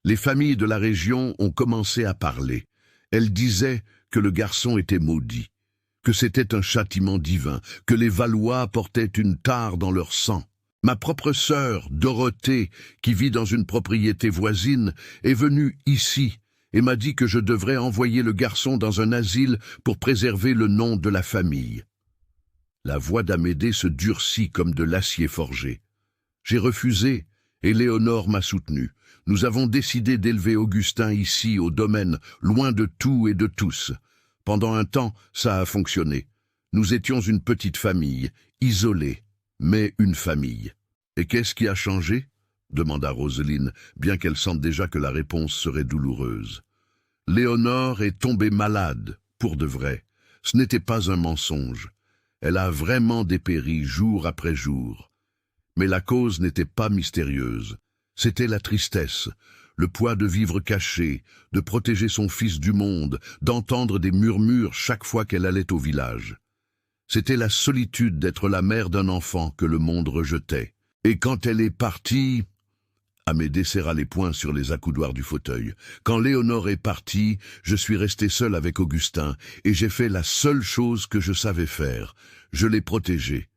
[SPEAKER 1] Les familles de la région ont commencé à parler. Elles disaient que le garçon était maudit, que c'était un châtiment divin, que les Valois portaient une tare dans leur sang. Ma propre sœur, Dorothée, qui vit dans une propriété voisine, est venue ici et m'a dit que je devrais envoyer le garçon dans un asile pour préserver le nom de la famille. La voix d'Amédée se durcit comme de l'acier forgé. J'ai refusé, et Léonore m'a soutenu. Nous avons décidé d'élever Augustin ici, au domaine, loin de tout et de tous. Pendant un temps, ça a fonctionné. Nous étions une petite famille, isolée, mais une famille. Et qu'est-ce qui a changé ? Demanda Roselyne, bien qu'elle sente déjà que la réponse serait douloureuse. Léonore est tombée malade, pour de vrai. Ce n'était pas un mensonge. Elle a vraiment dépéri jour après jour. Mais la cause n'était pas mystérieuse. C'était la tristesse, le poids de vivre caché, de protéger son fils du monde, d'entendre des murmures chaque fois qu'elle allait au village. C'était la solitude d'être la mère d'un enfant que le monde rejetait. Et quand elle est partie... Amédée serra les poings sur les accoudoirs du fauteuil. Quand Léonore est partie, je suis resté seul avec Augustin, et j'ai fait la seule chose que je savais faire. Je l'ai protégé.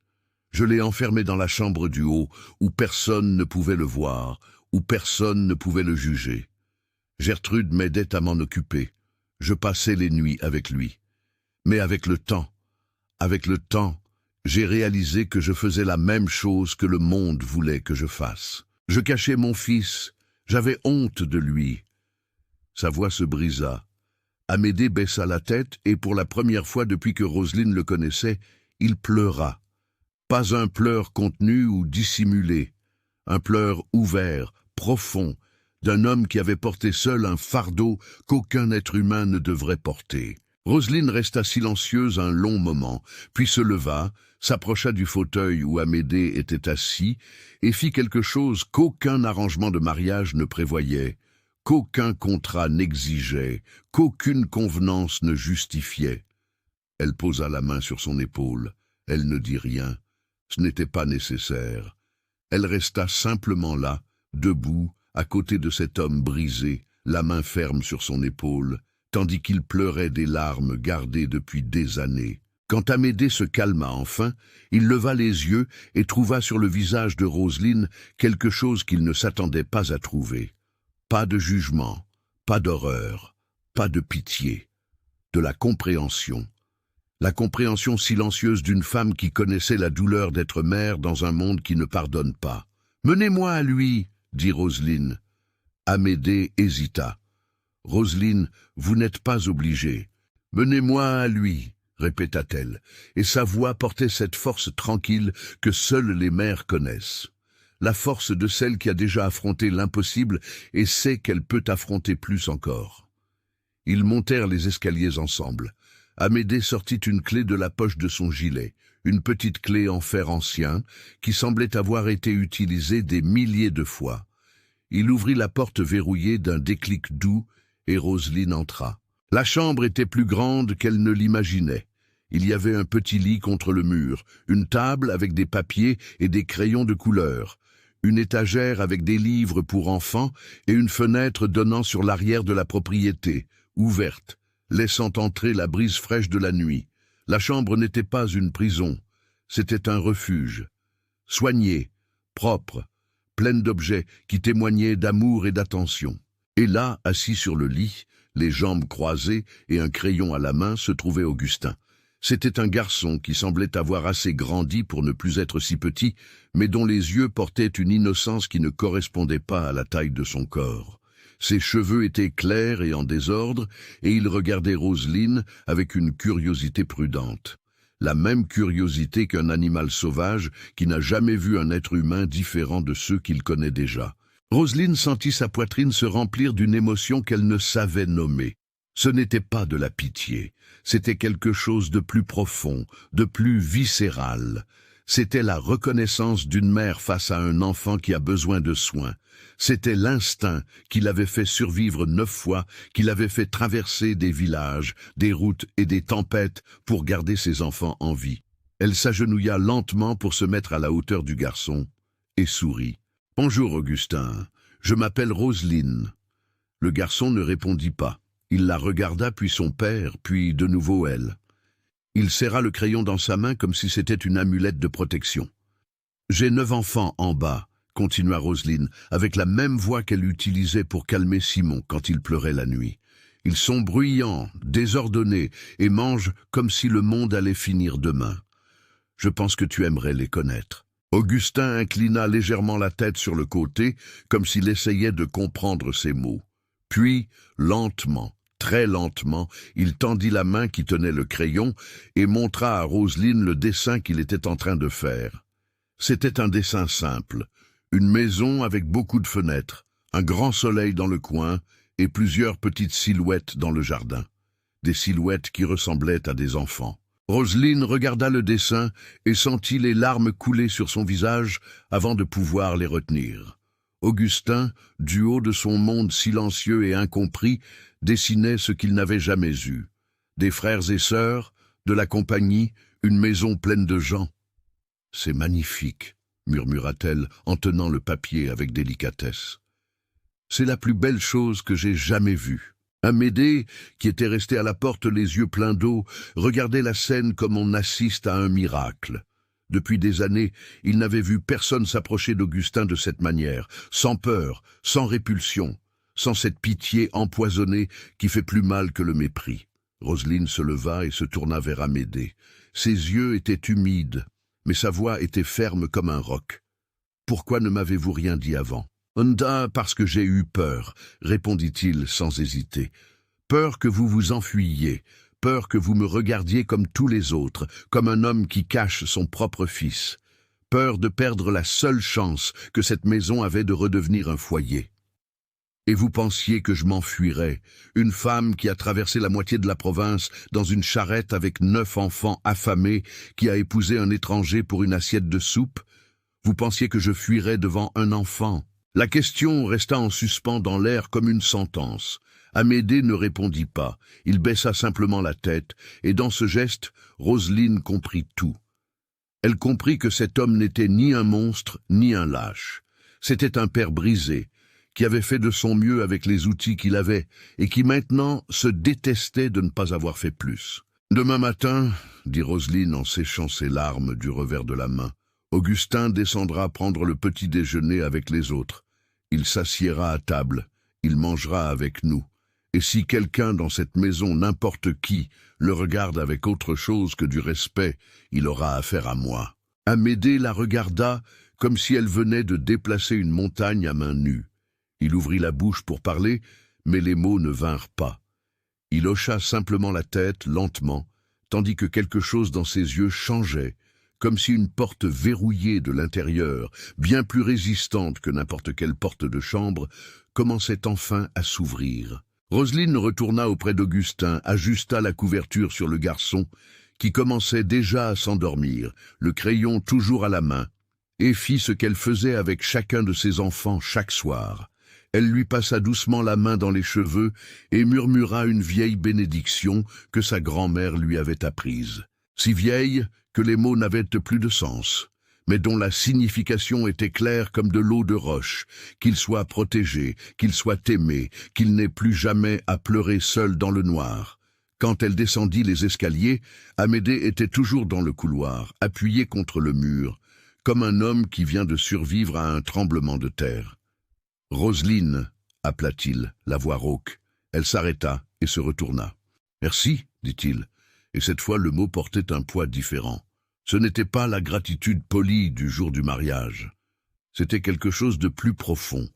[SPEAKER 1] Je l'ai enfermé dans la chambre du haut, où personne ne pouvait le voir, où personne ne pouvait le juger. Gertrude m'aidait à m'en occuper. Je passais les nuits avec lui. Mais avec le temps, j'ai réalisé que je faisais la même chose que le monde voulait que je fasse. Je cachais mon fils, j'avais honte de lui. Sa voix se brisa. Amédée baissa la tête et pour la première fois depuis que Roselyne le connaissait, il pleura. Pas un pleur contenu ou dissimulé, un pleur ouvert, profond, d'un homme qui avait porté seul un fardeau qu'aucun être humain ne devrait porter. Roselyne resta silencieuse un long moment, puis se leva, s'approcha du fauteuil où Amédée était assis et fit quelque chose qu'aucun arrangement de mariage ne prévoyait, qu'aucun contrat n'exigeait, qu'aucune convenance ne justifiait. Elle posa la main sur son épaule. Elle ne dit rien. Ce n'était pas nécessaire. Elle resta simplement là, debout, à côté de cet homme brisé, la main ferme sur son épaule, tandis qu'il pleurait des larmes gardées depuis des années. Quand Amédée se calma enfin, il leva les yeux et trouva sur le visage de Roselyne quelque chose qu'il ne s'attendait pas à trouver. Pas de jugement, pas d'horreur, pas de pitié, de la compréhension. La compréhension silencieuse d'une femme qui connaissait la douleur d'être mère dans un monde qui ne pardonne pas. « Menez-moi à lui !» dit Roselyne. Amédée hésita. « Roselyne, vous n'êtes pas obligée. Menez-moi à lui !» répéta-t-elle, et sa voix portait cette force tranquille que seules les mères connaissent. La force de celle qui a déjà affronté l'impossible et sait qu'elle peut affronter plus encore. Ils montèrent les escaliers ensemble. Amédée sortit une clé de la poche de son gilet, une petite clé en fer ancien qui semblait avoir été utilisée des milliers de fois. Il ouvrit la porte verrouillée d'un déclic doux et Roselyne entra. La chambre était plus grande qu'elle ne l'imaginait. Il y avait un petit lit contre le mur, une table avec des papiers et des crayons de couleur, une étagère avec des livres pour enfants et une fenêtre donnant sur l'arrière de la propriété, ouverte, laissant entrer la brise fraîche de la nuit. La chambre n'était pas une prison, c'était un refuge. Soignée, propre, pleine d'objets qui témoignaient d'amour et d'attention. Et là, assis sur le lit, les jambes croisées et un crayon à la main, se trouvait Augustin. C'était un garçon qui semblait avoir assez grandi pour ne plus être si petit, mais dont les yeux portaient une innocence qui ne correspondait pas à la taille de son corps. Ses cheveux étaient clairs et en désordre, et il regardait Roselyne avec une curiosité prudente. La même curiosité qu'un animal sauvage qui n'a jamais vu un être humain différent de ceux qu'il connaît déjà. Roselyne sentit sa poitrine se remplir d'une émotion qu'elle ne savait nommer. Ce n'était pas de la pitié, c'était quelque chose de plus profond, de plus viscéral. C'était la reconnaissance d'une mère face à un enfant qui a besoin de soins. C'était l'instinct qui l'avait fait survivre 9 fois, qui l'avait fait traverser des villages, des routes et des tempêtes pour garder ses enfants en vie. Elle s'agenouilla lentement pour se mettre à la hauteur du garçon et sourit. « Bonjour Augustin, je m'appelle Roselyne. » Le garçon ne répondit pas. Il la regarda, puis son père, puis de nouveau elle. Il serra le crayon dans sa main comme si c'était une amulette de protection. « J'ai 9 enfants en bas, » continua Roselyne, avec la même voix qu'elle utilisait pour calmer Simon quand il pleurait la nuit. « Ils sont bruyants, désordonnés, et mangent comme si le monde allait finir demain. Je pense que tu aimerais les connaître. » Augustin inclina légèrement la tête sur le côté, comme s'il essayait de comprendre ses mots. Puis, lentement, très lentement, il tendit la main qui tenait le crayon et montra à Roselyne le dessin qu'il était en train de faire. C'était un dessin simple, une maison avec beaucoup de fenêtres, un grand soleil dans le coin et plusieurs petites silhouettes dans le jardin. Des silhouettes qui ressemblaient à des enfants. Roselyne regarda le dessin et sentit les larmes couler sur son visage avant de pouvoir les retenir. Augustin, du haut de son monde silencieux et incompris, dessinait ce qu'il n'avait jamais eu. Des frères et sœurs, de la compagnie, une maison pleine de gens. « C'est magnifique », murmura-t-elle en tenant le papier avec délicatesse. « C'est la plus belle chose que j'ai jamais vue. » Amédée, qui était resté à la porte les yeux pleins d'eau, regardait la scène comme on assiste à un miracle. Depuis des années, il n'avait vu personne s'approcher d'Augustin de cette manière, sans peur, sans répulsion, sans cette pitié empoisonnée qui fait plus mal que le mépris. Roselyne se leva et se tourna vers Amédée. Ses yeux étaient humides, mais sa voix était ferme comme un roc. « Pourquoi ne m'avez-vous rien dit avant ?»« Parce que j'ai eu peur, » répondit-il sans hésiter. « Peur que vous vous enfuyiez, peur que vous me regardiez comme tous les autres, comme un homme qui cache son propre fils. Peur de perdre la seule chance que cette maison avait de redevenir un foyer. Et vous pensiez que je m'enfuirais, une femme qui a traversé la moitié de la province dans une charrette avec 9 enfants affamés, qui a épousé un étranger pour une assiette de soupe? Vous pensiez que je fuirais devant un enfant? » La question resta en suspens dans l'air comme une sentence. Amédée ne répondit pas, il baissa simplement la tête, et dans ce geste, Roselyne comprit tout. Elle comprit que cet homme n'était ni un monstre, ni un lâche. C'était un père brisé, qui avait fait de son mieux avec les outils qu'il avait, et qui maintenant se détestait de ne pas avoir fait plus. « Demain matin, » dit Roselyne en séchant ses larmes du revers de la main, « Augustin descendra prendre le petit déjeuner avec les autres. Il s'assiera à table, il mangera avec nous. Et si quelqu'un dans cette maison, n'importe qui, le regarde avec autre chose que du respect, il aura affaire à moi. » Amédée la regarda comme si elle venait de déplacer une montagne à main nue. Il ouvrit la bouche pour parler, mais les mots ne vinrent pas. Il hocha simplement la tête, lentement, tandis que quelque chose dans ses yeux changeait, comme si une porte verrouillée de l'intérieur, bien plus résistante que n'importe quelle porte de chambre, commençait enfin à s'ouvrir. Roselyne retourna auprès d'Augustin, ajusta la couverture sur le garçon, qui commençait déjà à s'endormir, le crayon toujours à la main, et fit ce qu'elle faisait avec chacun de ses enfants chaque soir. Elle lui passa doucement la main dans les cheveux et murmura une vieille bénédiction que sa grand-mère lui avait apprise. Si vieille que les mots n'avaient plus de sens, mais dont la signification était claire comme de l'eau de roche, qu'il soit protégé, qu'il soit aimé, qu'il n'ait plus jamais à pleurer seul dans le noir. Quand elle descendit les escaliers, Amédée était toujours dans le couloir, appuyé contre le mur, comme un homme qui vient de survivre à un tremblement de terre. « Roselyne » appela-t-il, la voix rauque. Elle s'arrêta et se retourna. « Merci » dit-il, et cette fois le mot portait un poids différent. Ce n'était pas la gratitude polie du jour du mariage. C'était quelque chose de plus profond.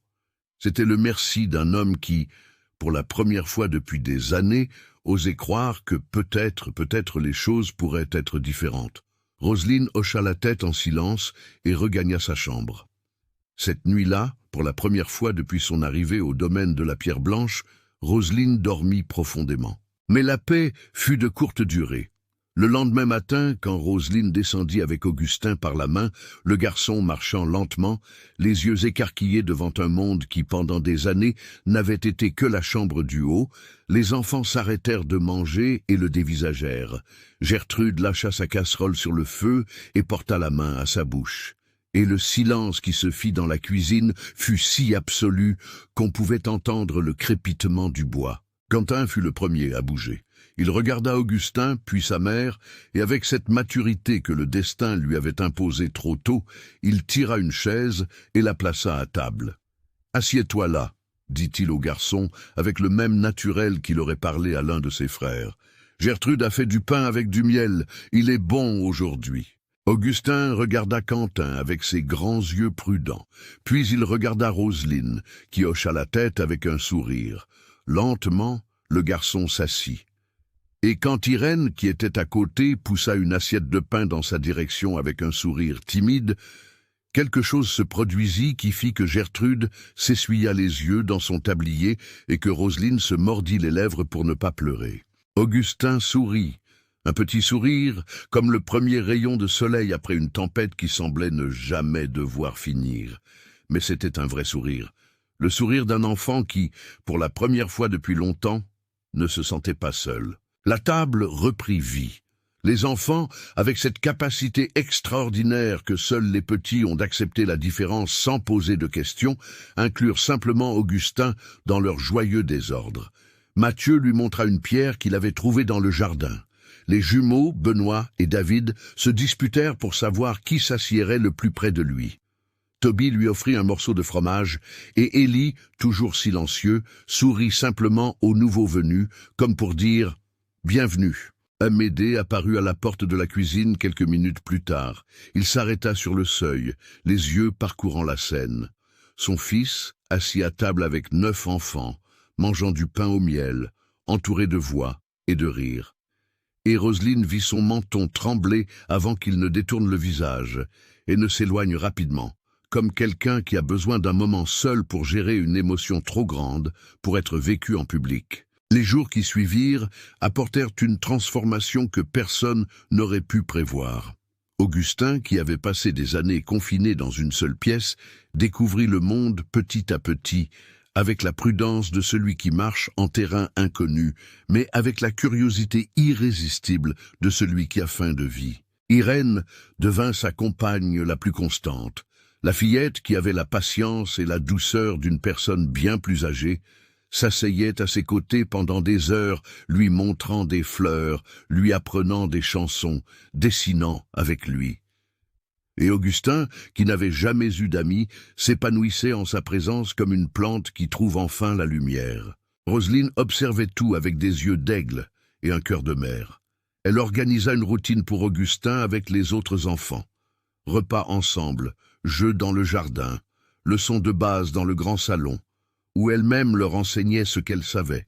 [SPEAKER 1] C'était le merci d'un homme qui, pour la première fois depuis des années, osait croire que peut-être les choses pourraient être différentes. Roselyne hocha la tête en silence et regagna sa chambre. Cette nuit-là, pour la première fois depuis son arrivée au domaine de la Pierre Blanche, Roselyne dormit profondément. Mais la paix fut de courte durée. Le lendemain matin, quand Roselyne descendit avec Augustin par la main, le garçon marchant lentement, les yeux écarquillés devant un monde qui, pendant des années, n'avait été que la chambre du haut, les enfants s'arrêtèrent de manger et le dévisagèrent. Gertrude lâcha sa casserole sur le feu et porta la main à sa bouche. Et le silence qui se fit dans la cuisine fut si absolu qu'on pouvait entendre le crépitement du bois. Quentin fut le premier à bouger. Il regarda Augustin, puis sa mère, et avec cette maturité que le destin lui avait imposée trop tôt, il tira une chaise et la plaça à table. « Assieds-toi là », dit-il au garçon, avec le même naturel qu'il aurait parlé à l'un de ses frères. « Gertrude a fait du pain avec du miel, il est bon aujourd'hui. » Augustin regarda Quentin avec ses grands yeux prudents, puis il regarda Roselyne, qui hocha la tête avec un sourire. Lentement, le garçon s'assit. Et quand Irène, qui était à côté, poussa une assiette de pain dans sa direction avec un sourire timide, quelque chose se produisit qui fit que Gertrude s'essuya les yeux dans son tablier et que Roselyne se mordit les lèvres pour ne pas pleurer. Augustin sourit. Un petit sourire, comme le premier rayon de soleil après une tempête qui semblait ne jamais devoir finir. Mais c'était un vrai sourire. Le sourire d'un enfant qui, pour la première fois depuis longtemps, ne se sentait pas seul. La table reprit vie. Les enfants, avec cette capacité extraordinaire que seuls les petits ont d'accepter la différence sans poser de questions, inclurent simplement Augustin dans leur joyeux désordre. Mathieu lui montra une pierre qu'il avait trouvée dans le jardin. Les jumeaux, Benoît et David, se disputèrent pour savoir qui s'assiérait le plus près de lui. Tobie lui offrit un morceau de fromage, et Élie, toujours silencieux, sourit simplement au nouveau venu, comme pour dire « Bienvenue ». Amédée apparut à la porte de la cuisine quelques minutes plus tard. Il s'arrêta sur le seuil, les yeux parcourant la scène. Son fils, assis à table avec 9 enfants, mangeant du pain au miel, entouré de voix et de rires. Et Roselyne vit son menton trembler avant qu'il ne détourne le visage et ne s'éloigne rapidement, comme quelqu'un qui a besoin d'un moment seul pour gérer une émotion trop grande pour être vécue en public. Les jours qui suivirent apportèrent une transformation que personne n'aurait pu prévoir. Augustin, qui avait passé des années confiné dans une seule pièce, découvrit le monde petit à petit, avec la prudence de celui qui marche en terrain inconnu, mais avec la curiosité irrésistible de celui qui a faim de vie. Irène devint sa compagne la plus constante. La fillette, qui avait la patience et la douceur d'une personne bien plus âgée, s'asseyait à ses côtés pendant des heures, lui montrant des fleurs, lui apprenant des chansons, dessinant avec lui. Et Augustin, qui n'avait jamais eu d'amis, s'épanouissait en sa présence comme une plante qui trouve enfin la lumière. Roselyne observait tout avec des yeux d'aigle et un cœur de mère. Elle organisa une routine pour Augustin avec les autres enfants. Repas ensemble, jeux dans le jardin, leçons de base dans le grand salon, où elle-même leur enseignait ce qu'elle savait.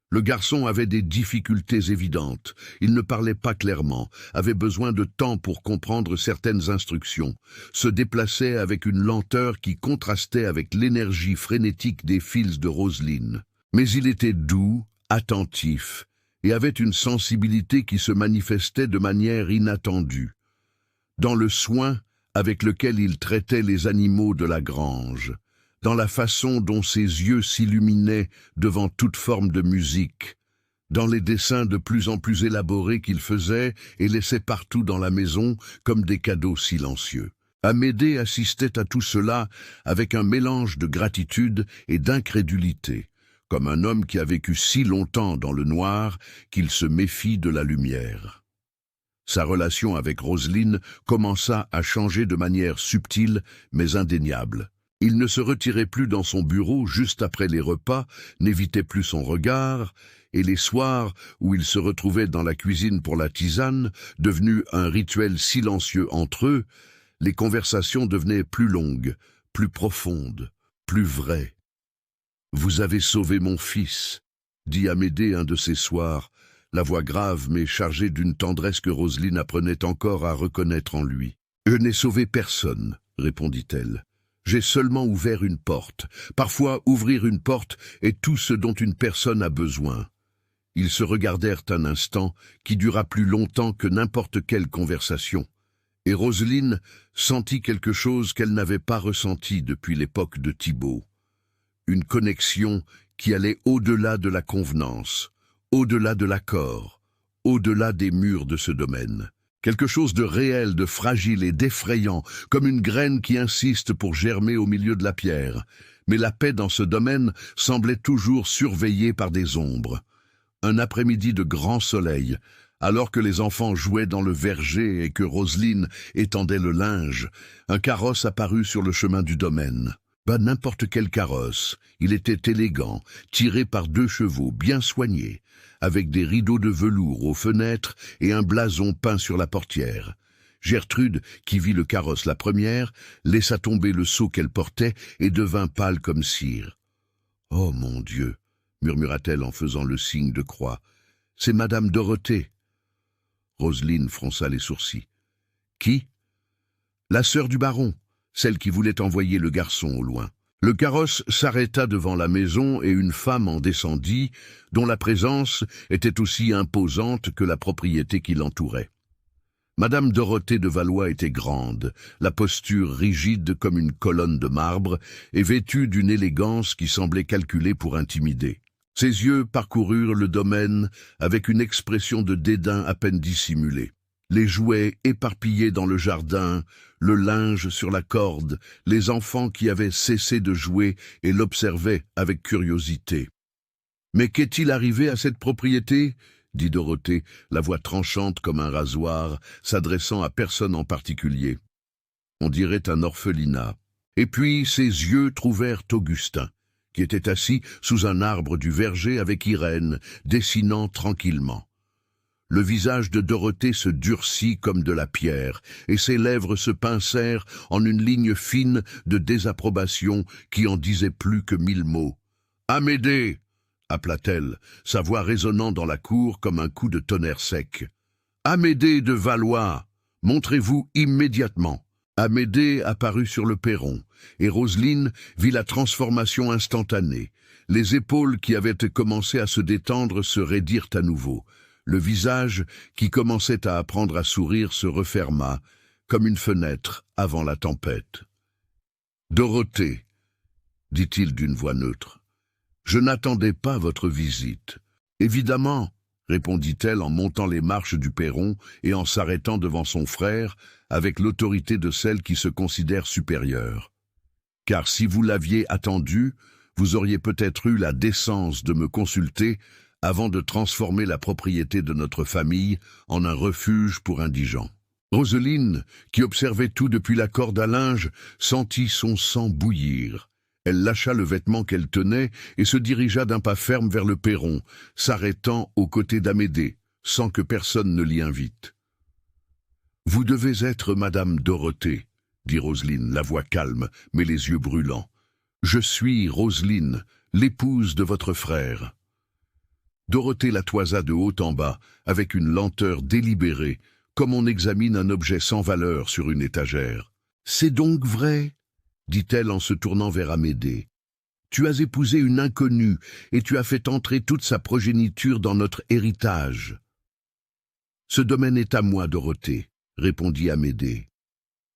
[SPEAKER 1] Le garçon avait des difficultés évidentes, il ne parlait pas clairement, avait besoin de temps pour comprendre certaines instructions, se déplaçait avec une lenteur qui contrastait avec l'énergie frénétique des fils de Roselyne. Mais il était doux, attentif, et avait une sensibilité qui se manifestait de manière inattendue. Dans le soin avec lequel il traitait les animaux de la grange, dans la façon dont ses yeux s'illuminaient devant toute forme de musique, dans les dessins de plus en plus élaborés qu'il faisait et laissait partout dans la maison comme des cadeaux silencieux. Amédée assistait à tout cela avec un mélange de gratitude et d'incrédulité, comme un homme qui a vécu si longtemps dans le noir qu'il se méfie de la lumière. Sa relation avec Roselyne commença à changer de manière subtile mais indéniable. Il ne se retirait plus dans son bureau juste après les repas, n'évitait plus son regard, et les soirs où ils se retrouvaient dans la cuisine pour la tisane, devenu un rituel silencieux entre eux, les conversations devenaient plus longues, plus profondes, plus vraies. « Vous avez sauvé mon fils », dit Amédée un de ces soirs, la voix grave mais chargée d'une tendresse que Roselyne apprenait encore à reconnaître en lui. « Je n'ai sauvé personne », répondit-elle. J'ai seulement ouvert une porte. Parfois, ouvrir une porte est tout ce dont une personne a besoin. » Ils se regardèrent un instant, qui dura plus longtemps que n'importe quelle conversation. Et Roselyne sentit quelque chose qu'elle n'avait pas ressenti depuis l'époque de Thibaut. Une connexion qui allait au-delà de la convenance, au-delà de l'accord, au-delà des murs de ce domaine. Quelque chose de réel, de fragile et d'effrayant, comme une graine qui insiste pour germer au milieu de la pierre. Mais la paix dans ce domaine semblait toujours surveillée par des ombres. Un après-midi de grand soleil, alors que les enfants jouaient dans le verger et que Roselyne étendait le linge, un carrosse apparut sur le chemin du domaine. Pas n'importe quel carrosse, il était élégant, tiré par 2 chevaux bien soignés, avec des rideaux de velours aux fenêtres et un blason peint sur la portière. Gertrude, qui vit le carrosse la première, laissa tomber le seau qu'elle portait et devint pâle comme cire. « Oh mon Dieu !» murmura-t-elle en faisant le signe de croix. « C'est Madame Dorothée. » Roselyne fronça les sourcils. « Qui ?»« La sœur du baron, celle qui voulait envoyer le garçon au loin. » Le carrosse s'arrêta devant la maison et une femme en descendit, dont la présence était aussi imposante que la propriété qui l'entourait. Madame Dorothée de Valois était grande, la posture rigide comme une colonne de marbre et vêtue d'une élégance qui semblait calculée pour intimider. Ses yeux parcoururent le domaine avec une expression de dédain à peine dissimulée. Les jouets éparpillés dans le jardin, le linge sur la corde, les enfants qui avaient cessé de jouer et l'observaient avec curiosité. « Mais qu'est-il arrivé à cette propriété ?» dit Dorothée, la voix tranchante comme un rasoir, s'adressant à personne en particulier. On dirait un orphelinat. Et puis ses yeux trouvèrent Augustin, qui était assis sous un arbre du verger avec Irène, dessinant tranquillement. Le visage de Dorothée se durcit comme de la pierre, et ses lèvres se pincèrent en une ligne fine de désapprobation qui en disait plus que 1000 mots. « Amédée !» appela-t-elle, sa voix résonnant dans la cour comme un coup de tonnerre sec. « Amédée de Valois, montrez-vous immédiatement !» Amédée apparut sur le perron, et Roselyne vit la transformation instantanée. Les épaules qui avaient commencé à se détendre se raidirent à nouveau. Le visage, qui commençait à apprendre à sourire, se referma, comme une fenêtre avant la tempête. « Dorothée, » dit-il d'une voix neutre, « je n'attendais pas votre visite. »« Évidemment, » répondit-elle en montant les marches du perron et en s'arrêtant devant son frère, avec l'autorité de celle qui se considère supérieure. Car si vous l'aviez attendu, vous auriez peut-être eu la décence de me consulter avant de transformer la propriété de notre famille en un refuge pour indigents. Roseline, qui observait tout depuis la corde à linge, sentit son sang bouillir. Elle lâcha le vêtement qu'elle tenait et se dirigea d'un pas ferme vers le perron, s'arrêtant aux côtés d'Amédée, sans que personne ne l'y invite. « Vous devez être Madame Dorothée, » dit Roseline, la voix calme, mais les yeux brûlants. « Je suis Roseline, l'épouse de votre frère. » Dorothée la toisa de haut en bas, avec une lenteur délibérée, comme on examine un objet sans valeur sur une étagère. « C'est donc vrai ?» dit-elle en se tournant vers Amédée. « Tu as épousé une inconnue et tu as fait entrer toute sa progéniture dans notre héritage. »« Ce domaine est à moi, Dorothée, » répondit Amédée.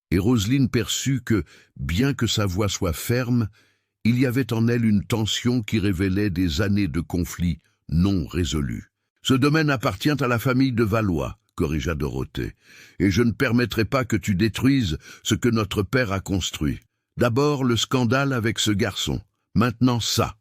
[SPEAKER 1] Et Roseline perçut que, bien que sa voix soit ferme, il y avait en elle une tension qui révélait des années de conflits non résolus. « Ce domaine appartient à la famille de Valois, » corrigea Dorothée, « et je ne permettrai pas que tu détruises ce que notre père a construit. D'abord le scandale avec ce garçon, maintenant ça. »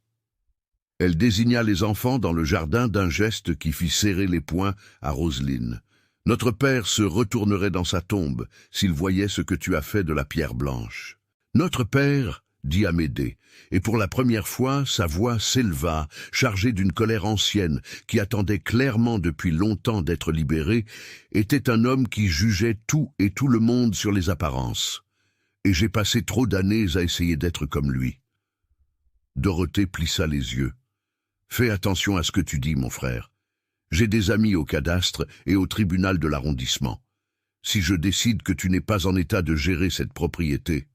[SPEAKER 1] Elle désigna les enfants dans le jardin d'un geste qui fit serrer les poings à Roseline. « Notre père se retournerait dans sa tombe s'il voyait ce que tu as fait de la pierre blanche. »« Notre père » dit Amédée, et pour la première fois sa voix s'éleva, chargée d'une colère ancienne, qui attendait clairement depuis longtemps d'être libérée, était un homme qui jugeait tout et tout le monde sur les apparences. Et j'ai passé trop d'années à essayer d'être comme lui. Dorothée plissa les yeux. « Fais attention à ce que tu dis, mon frère. J'ai des amis au cadastre et au tribunal de l'arrondissement. Si je décide que tu n'es pas en état de gérer cette propriété... »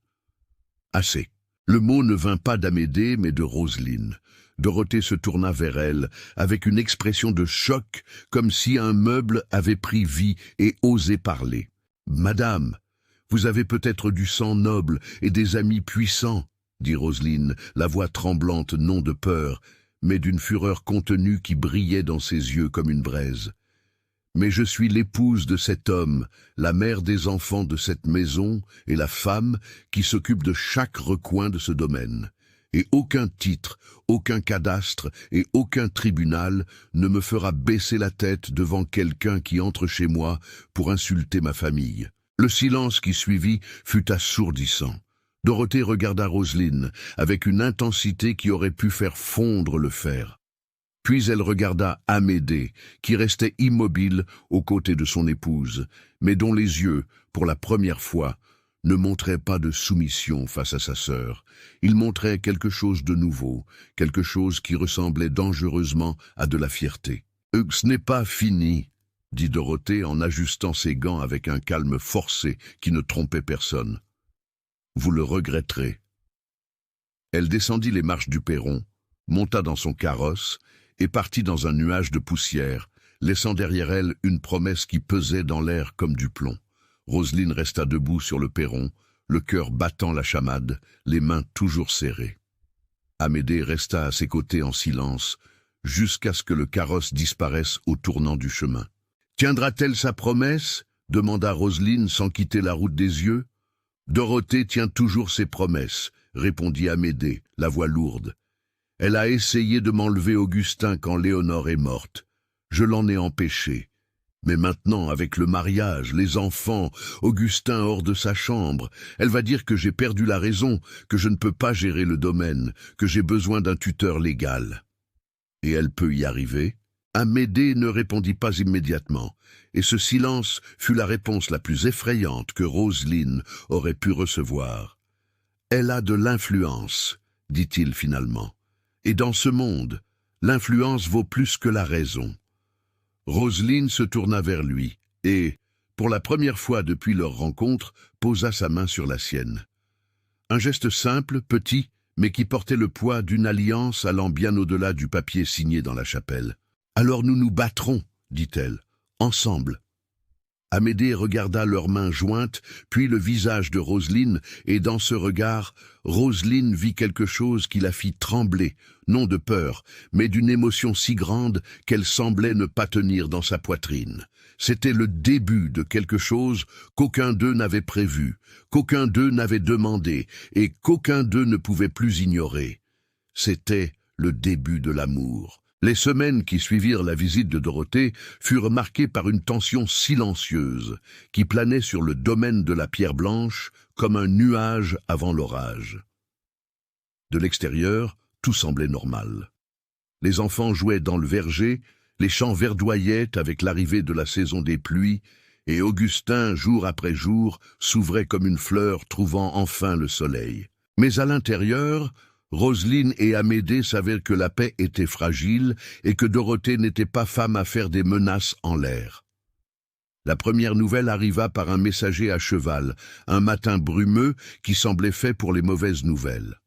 [SPEAKER 1] Assez. Le mot ne vint pas d'Amédée, mais de Roseline. Dorothée se tourna vers elle, avec une expression de choc, comme si un meuble avait pris vie et osé parler. « Madame, vous avez peut-être du sang noble et des amis puissants, » dit Roseline, la voix tremblante non de peur, mais d'une fureur contenue qui brillait dans ses yeux comme une braise. « Mais je suis l'épouse de cet homme, la mère des enfants de cette maison et la femme qui s'occupe de chaque recoin de ce domaine. Et aucun titre, aucun cadastre et aucun tribunal ne me fera baisser la tête devant quelqu'un qui entre chez moi pour insulter ma famille. » Le silence qui suivit fut assourdissant. Dorothée regarda Roseline avec une intensité qui aurait pu faire fondre le fer. Puis elle regarda Amédée, qui restait immobile aux côtés de son épouse, mais dont les yeux, pour la première fois, ne montraient pas de soumission face à sa sœur. Ils montraient quelque chose de nouveau, quelque chose qui ressemblait dangereusement à de la fierté. « Ce n'est pas fini », dit Dorothée en ajustant ses gants avec un calme forcé qui ne trompait personne. « Vous le regretterez. » Elle descendit les marches du perron, monta dans son carrosse et partit dans un nuage de poussière, laissant derrière elle une promesse qui pesait dans l'air comme du plomb. Roseline resta debout sur le perron, le cœur battant la chamade, les mains toujours serrées. Amédée resta à ses côtés en silence, jusqu'à ce que le carrosse disparaisse au tournant du chemin. « Tiendra-t-elle sa promesse ?» demanda Roseline sans quitter la route des yeux. « Dorothée tient toujours ses promesses », répondit Amédée, la voix lourde. « Elle a essayé de m'enlever Augustin quand Léonore est morte. Je l'en ai empêché. Mais maintenant, avec le mariage, les enfants, Augustin hors de sa chambre, elle va dire que j'ai perdu la raison, que je ne peux pas gérer le domaine, que j'ai besoin d'un tuteur légal. » Et elle peut y arriver ? Amédée ne répondit pas immédiatement, et ce silence fut la réponse la plus effrayante que Roseline aurait pu recevoir. « Elle a de l'influence, » dit-il finalement. « Et dans ce monde, l'influence vaut plus que la raison. » Roseline se tourna vers lui et, pour la première fois depuis leur rencontre, posa sa main sur la sienne. Un geste simple, petit, mais qui portait le poids d'une alliance allant bien au-delà du papier signé dans la chapelle. « Alors nous nous battrons, dit-elle, ensemble. » Amédée regarda leurs mains jointes, puis le visage de Roselyne, et dans ce regard, Roselyne vit quelque chose qui la fit trembler, non de peur, mais d'une émotion si grande qu'elle semblait ne pas tenir dans sa poitrine. C'était le début de quelque chose qu'aucun d'eux n'avait prévu, qu'aucun d'eux n'avait demandé, et qu'aucun d'eux ne pouvait plus ignorer. C'était le début de l'amour. Les semaines qui suivirent la visite de Dorothée furent marquées par une tension silencieuse qui planait sur le domaine de la Pierre Blanche comme un nuage avant l'orage. De l'extérieur, tout semblait normal. Les enfants jouaient dans le verger, les champs verdoyaient avec l'arrivée de la saison des pluies, et Augustin, jour après jour, s'ouvrait comme une fleur trouvant enfin le soleil. Mais à l'intérieur, Roselyne et Amédée savaient que la paix était fragile et que Dorothée n'était pas femme à faire des menaces en l'air. La première nouvelle arriva par un messager à cheval, un matin brumeux qui semblait fait pour les mauvaises nouvelles.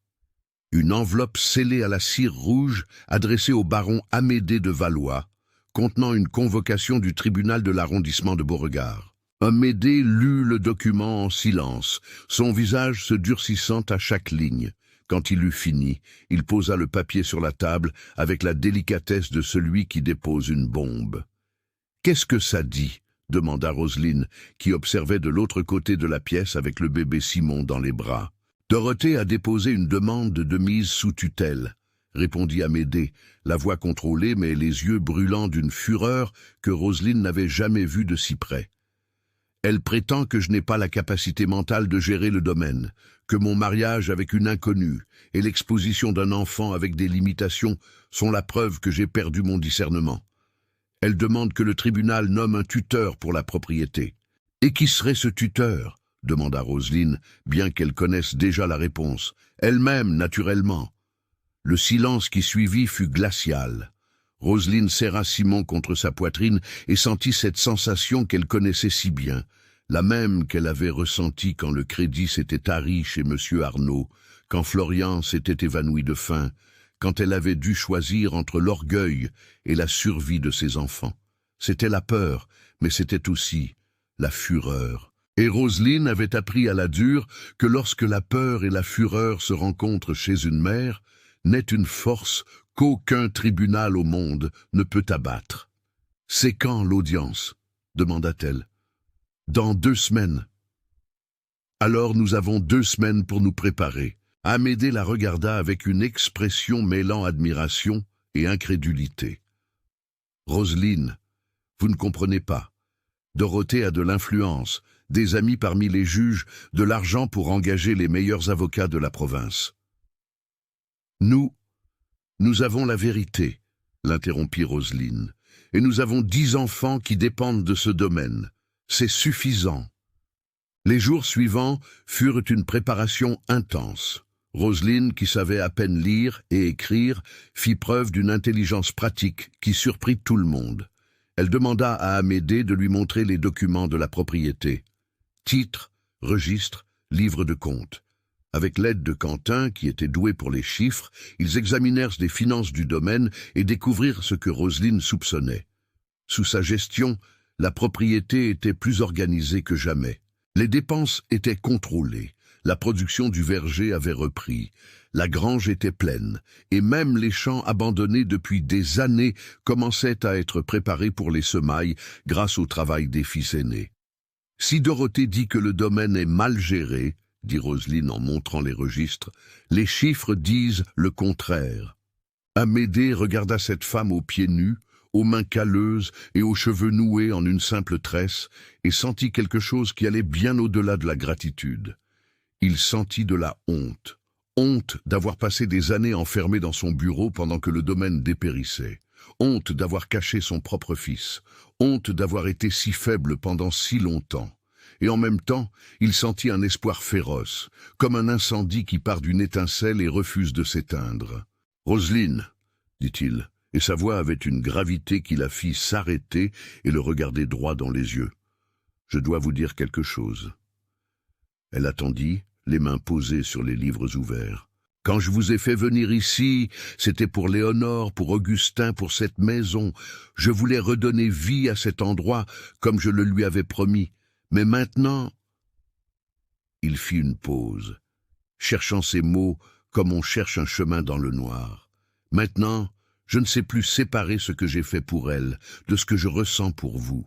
[SPEAKER 1] Une enveloppe scellée à la cire rouge adressée au baron Amédée de Valois, contenant une convocation du tribunal de l'arrondissement de Beauregard. Amédée lut le document en silence, son visage se durcissant à chaque ligne. Quand il eut fini, il posa le papier sur la table avec la délicatesse de celui qui dépose une bombe. « Qu'est-ce que ça dit ?» demanda Roselyne, qui observait de l'autre côté de la pièce avec le bébé Simon dans les bras. « Dorothée a déposé une demande de mise sous tutelle, » répondit Amédée, la voix contrôlée mais les yeux brûlants d'une fureur que Roselyne n'avait jamais vue de si près. Elle prétend que je n'ai pas la capacité mentale de gérer le domaine, que mon mariage avec une inconnue et l'exposition d'un enfant avec des limitations sont la preuve que j'ai perdu mon discernement. Elle demande que le tribunal nomme un tuteur pour la propriété. « Et qui serait ce tuteur ?» demanda Roselyne, bien qu'elle connaisse déjà la réponse. Elle-même, naturellement. Le silence qui suivit fut glacial. Roselyne serra Simon contre sa poitrine et sentit cette sensation qu'elle connaissait si bien, la même qu'elle avait ressentie quand le crédit s'était tari chez M. Arnaud, quand Florian s'était évanoui de faim, quand elle avait dû choisir entre l'orgueil et la survie de ses enfants. C'était la peur, mais c'était aussi la fureur. Et Roselyne avait appris à la dure que lorsque la peur et la fureur se rencontrent chez une mère, naît une force qu'aucun tribunal au monde ne peut abattre. « C'est quand l'audience ?» demanda-t-elle. « Dans 2 semaines. »« Alors nous avons 2 semaines pour nous préparer. » Amédée la regarda avec une expression mêlant admiration et incrédulité. « Roselyne, vous ne comprenez pas. Dorothée a de l'influence, des amis parmi les juges, de l'argent pour engager les meilleurs avocats de la province. »« Nous avons la vérité, » l'interrompit Roselyne, « et nous avons 10 enfants qui dépendent de ce domaine. C'est suffisant. » Les jours suivants furent une préparation intense. Roselyne, qui savait à peine lire et écrire, fit preuve d'une intelligence pratique qui surprit tout le monde. Elle demanda à Amédée de lui montrer les documents de la propriété. Titres, registres, livres de comptes. Avec l'aide de Quentin, qui était doué pour les chiffres, ils examinèrent les finances du domaine et découvrirent ce que Roselyne soupçonnait. Sous sa gestion, la propriété était plus organisée que jamais. Les dépenses étaient contrôlées, la production du verger avait repris, la grange était pleine, et même les champs abandonnés depuis des années commençaient à être préparés pour les semailles grâce au travail des fils aînés. « Si Dorothée dit que le domaine est mal géré, » dit Roselyne en montrant les registres, « les chiffres disent le contraire. » Amédée regarda cette femme aux pieds nus, aux mains calleuses et aux cheveux noués en une simple tresse, et sentit quelque chose qui allait bien au-delà de la gratitude. Il sentit de la honte. Honte d'avoir passé des années enfermé dans son bureau pendant que le domaine dépérissait. Honte d'avoir caché son propre fils. Honte d'avoir été si faible pendant si longtemps. Et en même temps, il sentit un espoir féroce, comme un incendie qui part d'une étincelle et refuse de s'éteindre. « Roselyne, » dit-il, et sa voix avait une gravité qui la fit s'arrêter et le regarder droit dans les yeux. « Je dois vous dire quelque chose. » Elle attendit, les mains posées sur les livres ouverts. Quand je vous ai fait venir ici, c'était pour Léonore, pour Augustin, pour cette maison. Je voulais redonner vie à cet endroit, comme je le lui avais promis. Mais maintenant... » Il fit une pause, cherchant ses mots comme on cherche un chemin dans le noir. « Maintenant, je ne sais plus séparer ce que j'ai fait pour elle de ce que je ressens pour vous. »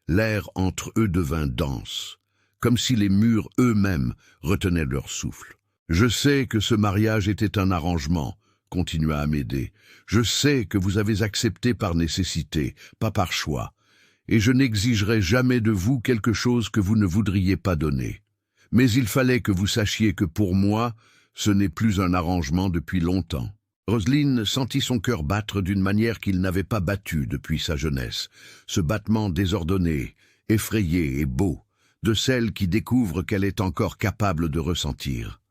[SPEAKER 1] L'air entre eux devint dense, comme si les murs eux-mêmes retenaient leur souffle. « Je sais que ce mariage était un arrangement, » continua Amédée. « Je sais que vous avez accepté par nécessité, pas par choix, et je n'exigerai jamais de vous quelque chose que vous ne voudriez pas donner. Mais il fallait que vous sachiez que pour moi, ce n'est plus un arrangement depuis longtemps. » Roselyne sentit son cœur battre d'une manière qu'il n'avait pas battu depuis sa jeunesse, ce battement désordonné, effrayé et beau, de celle qui découvre qu'elle est encore capable de ressentir.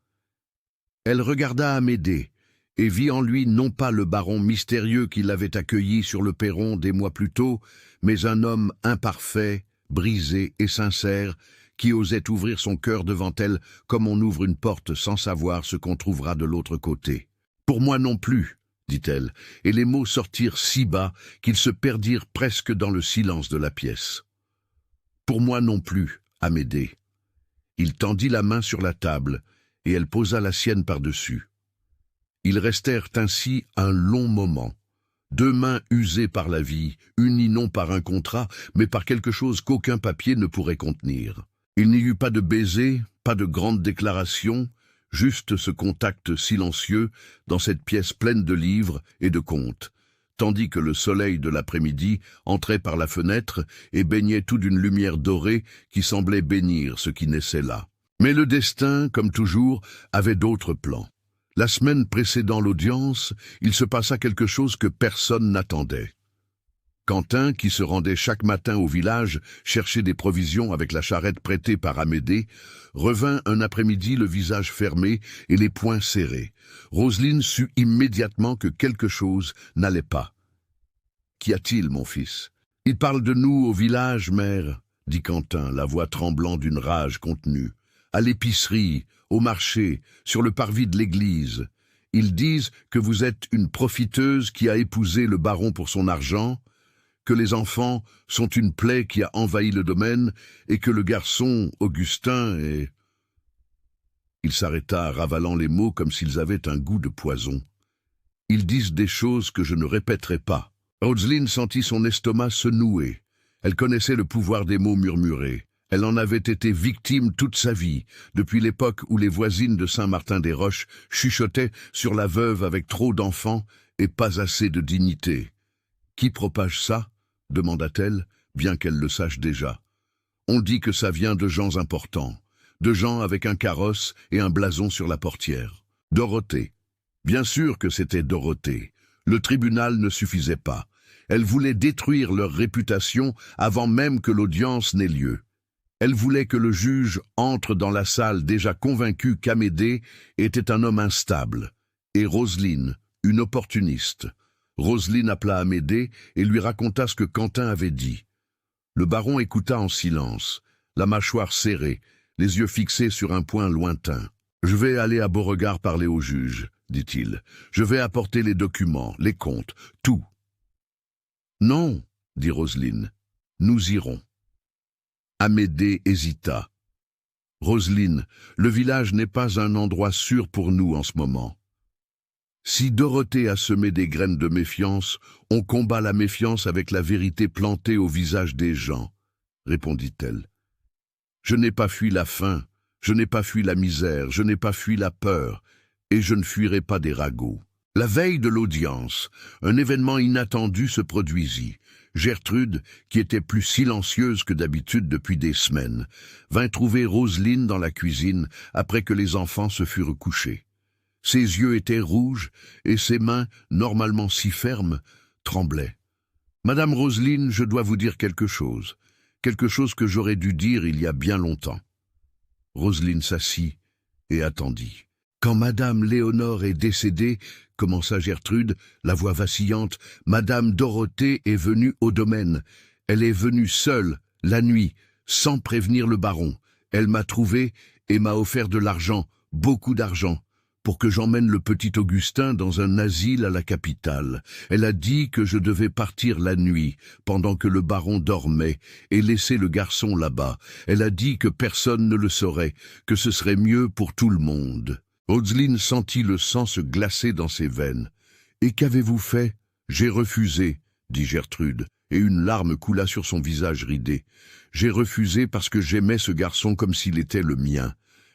[SPEAKER 1] Elle regarda Amédée et vit en lui non pas le baron mystérieux qui l'avait accueilli sur le perron des mois plus tôt, mais un homme imparfait, brisé et sincère, qui osait ouvrir son cœur devant elle comme on ouvre une porte sans savoir ce qu'on trouvera de l'autre côté. « Pour moi non plus, » dit-elle, et les mots sortirent si bas qu'ils se perdirent presque dans le silence de la pièce. « Pour moi non plus, Amédée. » Il tendit la main sur la table, et elle posa la sienne par-dessus. Ils restèrent ainsi un long moment, deux mains usées par la vie, unies non par un contrat, mais par quelque chose qu'aucun papier ne pourrait contenir. Il n'y eut pas de baiser, pas de grande déclaration, juste ce contact silencieux dans cette pièce pleine de livres et de contes, tandis que le soleil de l'après-midi entrait par la fenêtre et baignait tout d'une lumière dorée qui semblait bénir ce qui naissait là. Mais le destin, comme toujours, avait d'autres plans. La semaine précédant l'audience, il se passa quelque chose que personne n'attendait. Quentin, qui se rendait chaque matin au village chercher des provisions avec la charrette prêtée par Amédée, revint un après-midi le visage fermé et les poings serrés. Roselyne sut immédiatement que quelque chose n'allait pas. « Qu'y a-t-il, mon fils ? » ?»« Il parle de nous au village, mère, » dit Quentin, la voix tremblant d'une rage contenue. « À l'épicerie, au marché, sur le parvis de l'église. Ils disent que vous êtes une profiteuse qui a épousé le baron pour son argent, que les enfants sont une plaie qui a envahi le domaine, et que le garçon, Augustin, est... » Il s'arrêta, ravalant les mots comme s'ils avaient un goût de poison. « Ils disent des choses que je ne répéterai pas. » Roselyne sentit son estomac se nouer. Elle connaissait le pouvoir des mots murmurés. Elle en avait été victime toute sa vie, depuis l'époque où les voisines de Saint-Martin-des-Roches chuchotaient sur la veuve avec trop d'enfants et pas assez de dignité. « Qui propage ça ?» demanda-t-elle, bien qu'elle le sache déjà. « On dit que ça vient de gens importants, de gens avec un carrosse et un blason sur la portière. Dorothée. Bien sûr que c'était Dorothée. Le tribunal ne suffisait pas. Elle voulait détruire leur réputation avant même que l'audience n'ait lieu. Elle voulait que le juge entre dans la salle déjà convaincu qu'Amédée était un homme instable, et Roselyne, une opportuniste. Roselyne appela Amédée et lui raconta ce que Quentin avait dit. Le baron écouta en silence, la mâchoire serrée, les yeux fixés sur un point lointain. « Je vais aller à Beauregard parler au juge, » dit-il. « Je vais apporter les documents, les comptes, tout. »« Non, » dit Roselyne, « nous irons. » Amédée hésita. « Roselyne, le village n'est pas un endroit sûr pour nous en ce moment. Si Dorothée a semé des graines de méfiance, on combat la méfiance avec la vérité plantée au visage des gens, » répondit-elle. « Je n'ai pas fui la faim, je n'ai pas fui la misère, je n'ai pas fui la peur, et je ne fuirai pas des ragots. » La veille de l'audience, un événement inattendu se produisit. Gertrude, qui était plus silencieuse que d'habitude depuis des semaines, vint trouver Roselyne dans la cuisine après que les enfants se furent couchés. Ses yeux étaient rouges et ses mains, normalement si fermes, tremblaient. « Madame Roselyne, je dois vous dire quelque chose que j'aurais dû dire il y a bien longtemps. » Roselyne s'assit et attendit. « Quand Madame Léonore est décédée, commença Gertrude, la voix vacillante, Madame Dorothée est venue au domaine. Elle est venue seule, la nuit, sans prévenir le baron. Elle m'a trouvé et m'a offert de l'argent, beaucoup d'argent. pour que j'emmène le petit Augustin dans un asile à la capitale. Elle a dit que je devais partir la nuit, pendant que le baron dormait, et laisser le garçon là-bas. Elle a dit que personne ne le saurait, que ce serait mieux pour tout le monde. » Roselyne sentit le sang se glacer dans ses veines. « Et qu'avez-vous fait ?»« J'ai refusé, » dit Gertrude, et une larme coula sur son visage ridé. « J'ai refusé parce que j'aimais ce garçon comme s'il était le mien.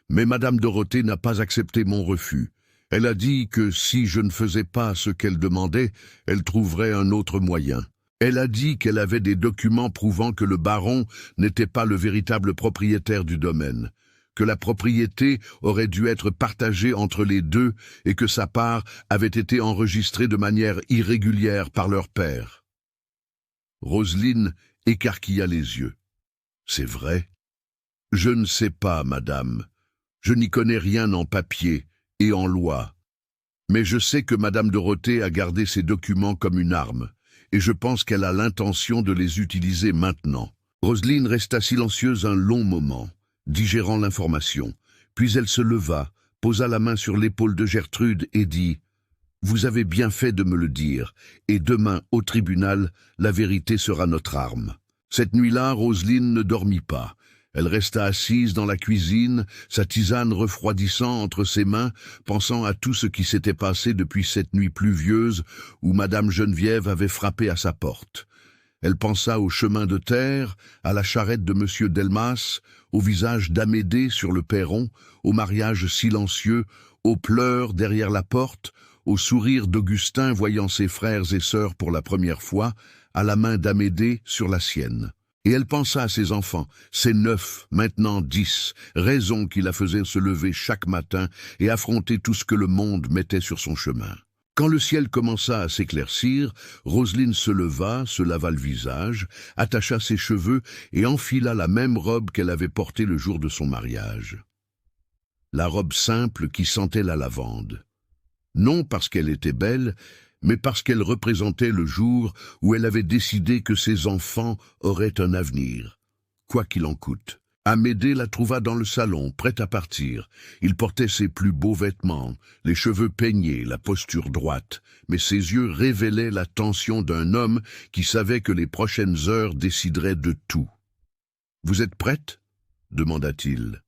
[SPEAKER 1] Mais Madame Dorothée n'a pas accepté mon refus. Elle a dit que si je ne faisais pas ce qu'elle demandait, elle trouverait un autre moyen. Elle a dit qu'elle avait des documents prouvant que le baron n'était pas le véritable propriétaire du domaine, que la propriété aurait dû être partagée entre les deux et que sa part avait été enregistrée de manière irrégulière par leur père. » Roselyne écarquilla les yeux. « C'est vrai ? » ?»« Je ne sais pas, madame. Je n'y connais rien en papier et en loi. Mais je sais que Madame Dorothée a gardé ces documents comme une arme, et je pense qu'elle a l'intention de les utiliser maintenant. » Roselyne resta silencieuse un long moment, digérant l'information. Puis elle se leva, posa la main sur l'épaule de Gertrude et dit « Vous avez bien fait de me le dire, et demain, au tribunal, la vérité sera notre arme. » Cette nuit-là, Roselyne ne dormit pas. Elle resta assise dans la cuisine, sa tisane refroidissant entre ses mains, pensant à tout ce qui s'était passé depuis cette nuit pluvieuse où Madame Geneviève avait frappé à sa porte. Elle pensa au chemin de terre, à la charrette de Monsieur Delmas, au visage d'Amédée sur le perron, au mariage silencieux, aux pleurs derrière la porte, au sourire d'Augustin voyant ses frères et sœurs pour la première fois, à la main d'Amédée sur la sienne. Et elle pensa à ses enfants, ses 9, maintenant 10, raisons qui la faisaient se lever chaque matin et affronter tout ce que le monde mettait sur son chemin. Quand le ciel commença à s'éclaircir, Roselyne se leva, se lava le visage, attacha ses cheveux et enfila la même robe qu'elle avait portée le jour de son mariage. La robe simple qui sentait la lavande. Non parce qu'elle était belle, mais parce qu'elle représentait le jour où elle avait décidé que ses enfants auraient un avenir, quoi qu'il en coûte. Amédée la trouva dans le salon, prête à partir. Il portait ses plus beaux vêtements, les cheveux peignés, la posture droite, mais ses yeux révélaient la tension d'un homme qui savait que les prochaines heures décideraient de tout. « Vous êtes prête ?» demanda-t-il.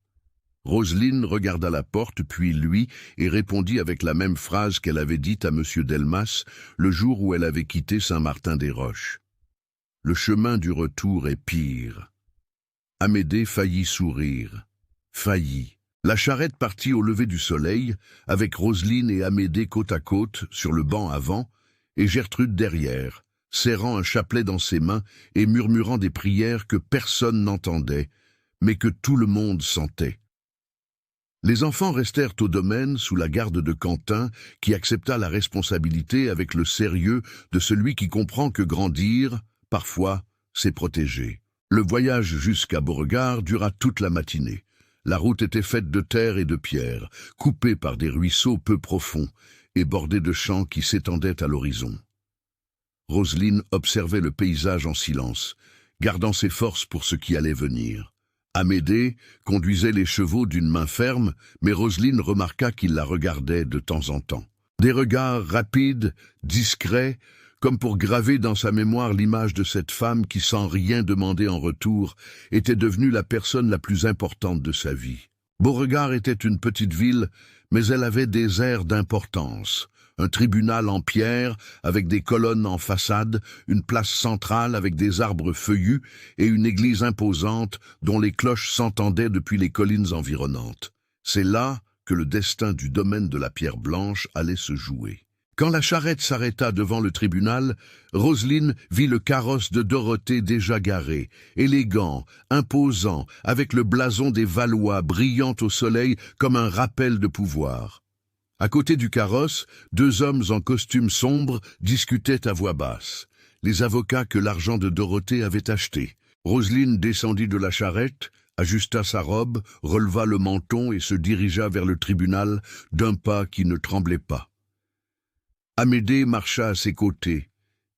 [SPEAKER 1] Roselyne regarda la porte, puis lui, et répondit avec la même phrase qu'elle avait dite à Monsieur Delmas le jour où elle avait quitté Saint-Martin-des-Roches. « Le chemin du retour est pire. » Amédée faillit sourire. Faillit. La charrette partit au lever du soleil, avec Roselyne et Amédée côte à côte, sur le banc avant, et Gertrude derrière, serrant un chapelet dans ses mains et murmurant des prières que personne n'entendait, mais que tout le monde sentait. Les enfants restèrent au domaine sous la garde de Quentin, qui accepta la responsabilité avec le sérieux de celui qui comprend que grandir, parfois, c'est protéger. Le voyage jusqu'à Beauregard dura toute la matinée. La route était faite de terre et de pierre, coupée par des ruisseaux peu profonds et bordée de champs qui s'étendaient à l'horizon. Roselyne observait le paysage en silence, gardant ses forces pour ce qui allait venir. Amédée conduisait les chevaux d'une main ferme, mais Roselyne remarqua qu'il la regardait de temps en temps. Des regards rapides, discrets, comme pour graver dans sa mémoire l'image de cette femme qui, sans rien demander en retour, était devenue la personne la plus importante de sa vie. Beauregard était une petite ville, mais elle avait des airs d'importance. Un tribunal en pierre, avec des colonnes en façade, une place centrale avec des arbres feuillus et une église imposante dont les cloches s'entendaient depuis les collines environnantes. C'est là que le destin du domaine de la Pierre Blanche allait se jouer. Quand la charrette s'arrêta devant le tribunal, Roselyne vit le carrosse de Dorothée déjà garé, élégant, imposant, avec le blason des Valois brillant au soleil comme un rappel de pouvoir. À côté du carrosse, 2 hommes en costume sombre discutaient à voix basse. Les avocats que l'argent de Dorothée avait achetés. Roselyne descendit de la charrette, ajusta sa robe, releva le menton et se dirigea vers le tribunal d'un pas qui ne tremblait pas. Amédée marcha à ses côtés,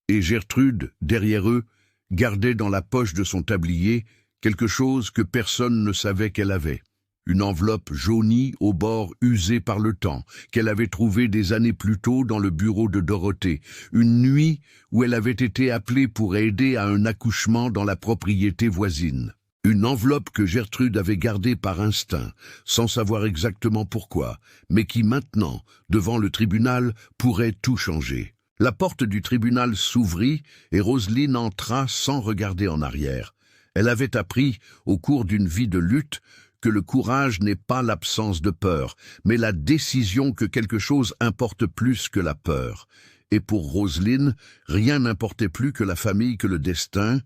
[SPEAKER 1] et Gertrude, derrière eux, gardait dans la poche de son tablier quelque chose que personne ne savait qu'elle avait. Une enveloppe jaunie au bord usé par le temps, qu'elle avait trouvée des années plus tôt dans le bureau de Dorothée, une nuit où elle avait été appelée pour aider à un accouchement dans la propriété voisine. Une enveloppe que Gertrude avait gardée par instinct, sans savoir exactement pourquoi, mais qui maintenant, devant le tribunal, pourrait tout changer. La porte du tribunal s'ouvrit et Roselyne entra sans regarder en arrière. Elle avait appris, au cours d'une vie de lutte, que le courage n'est pas l'absence de peur, mais la décision que quelque chose importe plus que la peur. Et pour Roselyne, rien n'importait plus que la famille que le destin,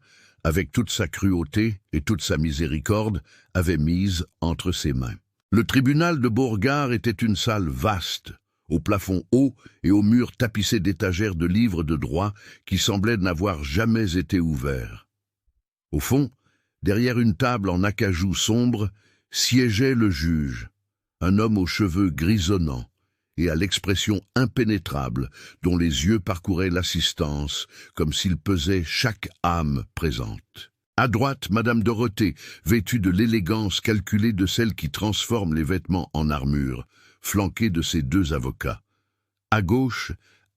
[SPEAKER 1] avec toute sa cruauté et toute sa miséricorde, avait mise entre ses mains. Le tribunal de Beauregard était une salle vaste, au plafond haut et aux murs tapissés d'étagères de livres de droit qui semblaient n'avoir jamais été ouverts. Au fond, derrière une table en acajou sombre, siégeait le juge, un homme aux cheveux grisonnants et à l'expression impénétrable dont les yeux parcouraient l'assistance comme s'il pesait chaque âme présente. À droite, Madame Dorothée, vêtue de l'élégance calculée de celle qui transforme les vêtements en armure, flanquée de ses deux avocats. À gauche,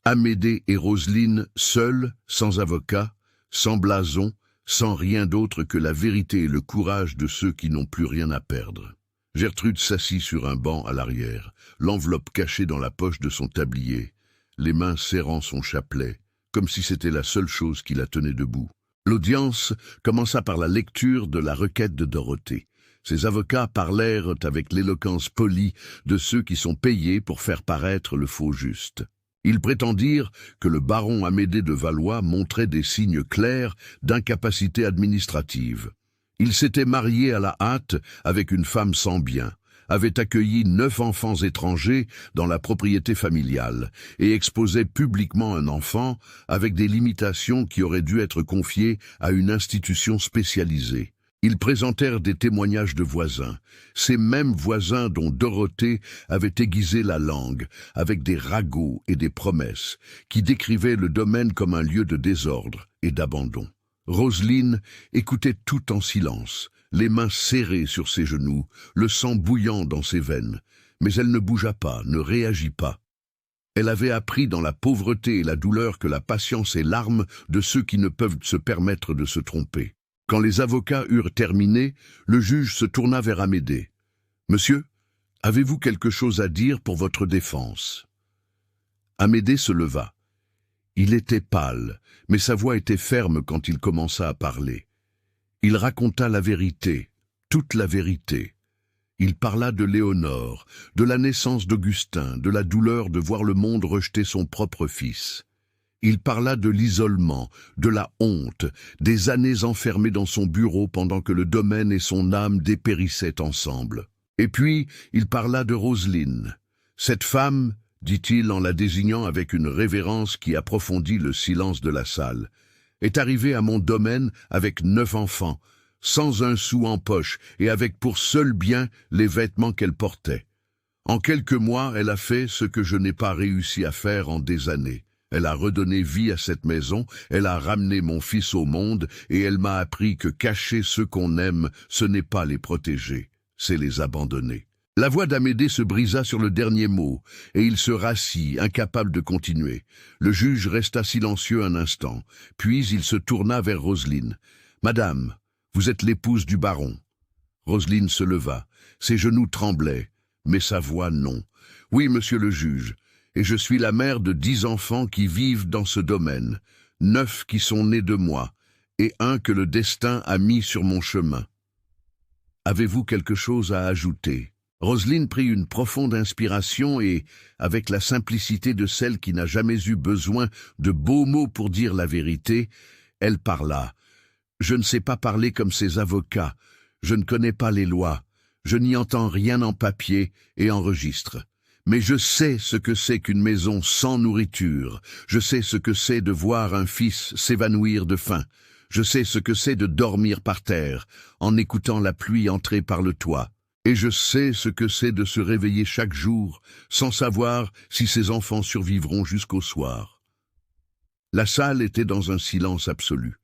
[SPEAKER 1] Amédée et Roselyne, seuls, sans avocat, sans blason, sans rien d'autre que la vérité et le courage de ceux qui n'ont plus rien à perdre. Gertrude s'assit sur un banc à l'arrière, l'enveloppe cachée dans la poche de son tablier, les mains serrant son chapelet, comme si c'était la seule chose qui la tenait debout. L'audience commença par la lecture de la requête de Dorothée. Ses avocats parlèrent avec l'éloquence polie de ceux qui sont payés pour faire paraître le faux juste. Ils prétendirent que le baron Amédée de Valois montrait des signes clairs d'incapacité administrative. Il s'était marié à la hâte avec une femme sans bien, avait accueilli 9 enfants étrangers dans la propriété familiale et exposait publiquement un enfant avec des limitations qui auraient dû être confiées à une institution spécialisée. Ils présentèrent des témoignages de voisins, ces mêmes voisins dont Dorothée avait aiguisé la langue, avec des ragots et des promesses, qui décrivaient le domaine comme un lieu de désordre et d'abandon. Roselyne écoutait tout en silence, les mains serrées sur ses genoux, le sang bouillant dans ses veines, mais elle ne bougea pas, ne réagit pas. Elle avait appris dans la pauvreté et la douleur que la patience est l'arme de ceux qui ne peuvent se permettre de se tromper. Quand les avocats eurent terminé, le juge se tourna vers Amédée. « Monsieur, avez-vous quelque chose à dire pour votre défense ?» Amédée se leva. Il était pâle, mais sa voix était ferme quand il commença à parler. Il raconta la vérité, toute la vérité. Il parla de Léonore, de la naissance d'Augustin, de la douleur de voir le monde rejeter son propre fils. Il parla de l'isolement, de la honte, des années enfermées dans son bureau pendant que le domaine et son âme dépérissaient ensemble. Et puis, il parla de Roselyne. Cette femme, dit-il en la désignant avec une révérence qui approfondit le silence de la salle, est arrivée à mon domaine avec 9 enfants, sans un sou en poche et avec pour seul bien les vêtements qu'elle portait. En quelques mois, elle a fait ce que je n'ai pas réussi à faire en des années. Elle a redonné vie à cette maison, elle a ramené mon fils au monde et elle m'a appris que cacher ceux qu'on aime, ce n'est pas les protéger, c'est les abandonner. La voix d'Amédée se brisa sur le dernier mot et il se rassit, incapable de continuer. Le juge resta silencieux un instant, puis il se tourna vers Roselyne. « Madame, vous êtes l'épouse du baron. » Roselyne se leva. Ses genoux tremblaient, mais sa voix non. « Oui, monsieur le juge. Et je suis la mère de 10 enfants qui vivent dans ce domaine, 9 qui sont nés de moi, et un que le destin a mis sur mon chemin. Avez-vous quelque chose à ajouter ?» Roselyne prit une profonde inspiration et, avec la simplicité de celle qui n'a jamais eu besoin de beaux mots pour dire la vérité, elle parla. « Je ne sais pas parler comme ces avocats, je ne connais pas les lois, je n'y entends rien en papier et en registre. Mais je sais ce que c'est qu'une maison sans nourriture, je sais ce que c'est de voir un fils s'évanouir de faim, je sais ce que c'est de dormir par terre, en écoutant la pluie entrer par le toit, et je sais ce que c'est de se réveiller chaque jour, sans savoir si ses enfants survivront jusqu'au soir. » La salle était dans un silence absolu.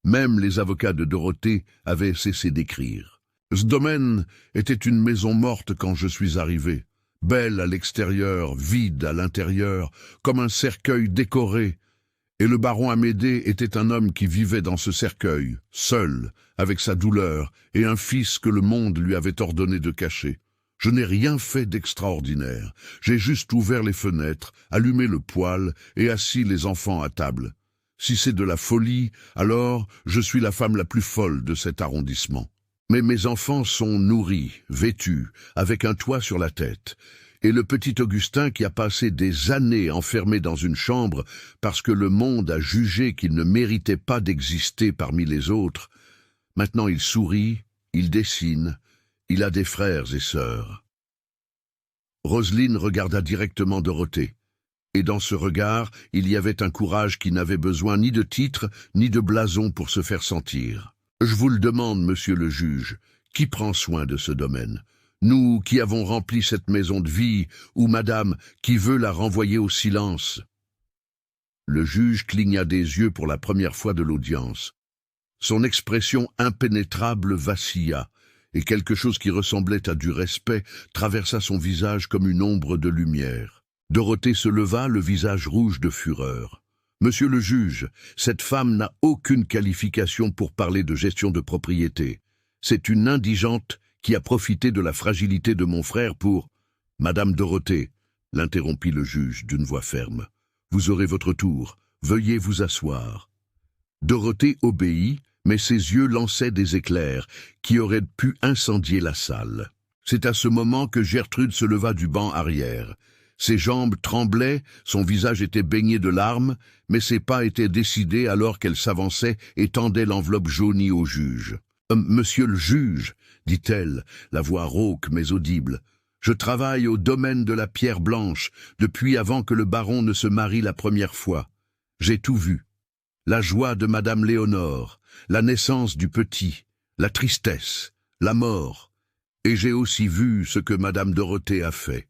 [SPEAKER 1] Même les avocats de Dorothée avaient cessé d'écrire. Ce domaine était une maison morte quand je suis arrivé, belle à l'extérieur, vide à l'intérieur, comme un cercueil décoré. Et le baron Amédée était un homme qui vivait dans ce cercueil, seul, avec sa douleur, et un fils que le monde lui avait ordonné de cacher. Je n'ai rien fait d'extraordinaire. J'ai juste ouvert les fenêtres, allumé le poêle et assis les enfants à table. Si c'est de la folie, alors je suis la femme la plus folle de cet arrondissement. Mais mes enfants sont nourris, vêtus, avec un toit sur la tête. Et le petit Augustin qui a passé des années enfermé dans une chambre parce que le monde a jugé qu'il ne méritait pas d'exister parmi les autres, maintenant il sourit, il dessine, il a des frères et sœurs. Roselyne regarda directement Dorothée. Et dans ce regard, il y avait un courage qui n'avait besoin ni de titre, ni de blason pour se faire sentir. « Je vous le demande, monsieur le juge, qui prend soin de ce domaine? Nous qui avons rempli cette maison de vie, ou madame qui veut la renvoyer au silence ?» Le juge cligna des yeux pour la première fois de l'audience. Son expression impénétrable vacilla, et quelque chose qui ressemblait à du respect traversa son visage comme une ombre de lumière. Dorothée se leva, le visage rouge de fureur. « Monsieur le juge, cette femme n'a aucune qualification pour parler de gestion de propriété. C'est une indigente qui a profité de la fragilité de mon frère pour... » « Madame Dorothée, » l'interrompit le juge d'une voix ferme, « vous aurez votre tour. Veuillez vous asseoir. » Dorothée obéit, mais ses yeux lançaient des éclairs qui auraient pu incendier la salle. C'est à ce moment que Gertrude se leva du banc arrière. Ses jambes tremblaient, son visage était baigné de larmes, mais ses pas étaient décidés alors qu'elle s'avançait et tendait l'enveloppe jaunie au juge. « Monsieur le juge, » dit-elle, la voix rauque mais audible, « je travaille au domaine de la Pierre Blanche depuis avant que le baron ne se marie la première fois. J'ai tout vu. La joie de Madame Léonore, la naissance du petit, la tristesse, la mort, et j'ai aussi vu ce que Madame Dorothée a fait. »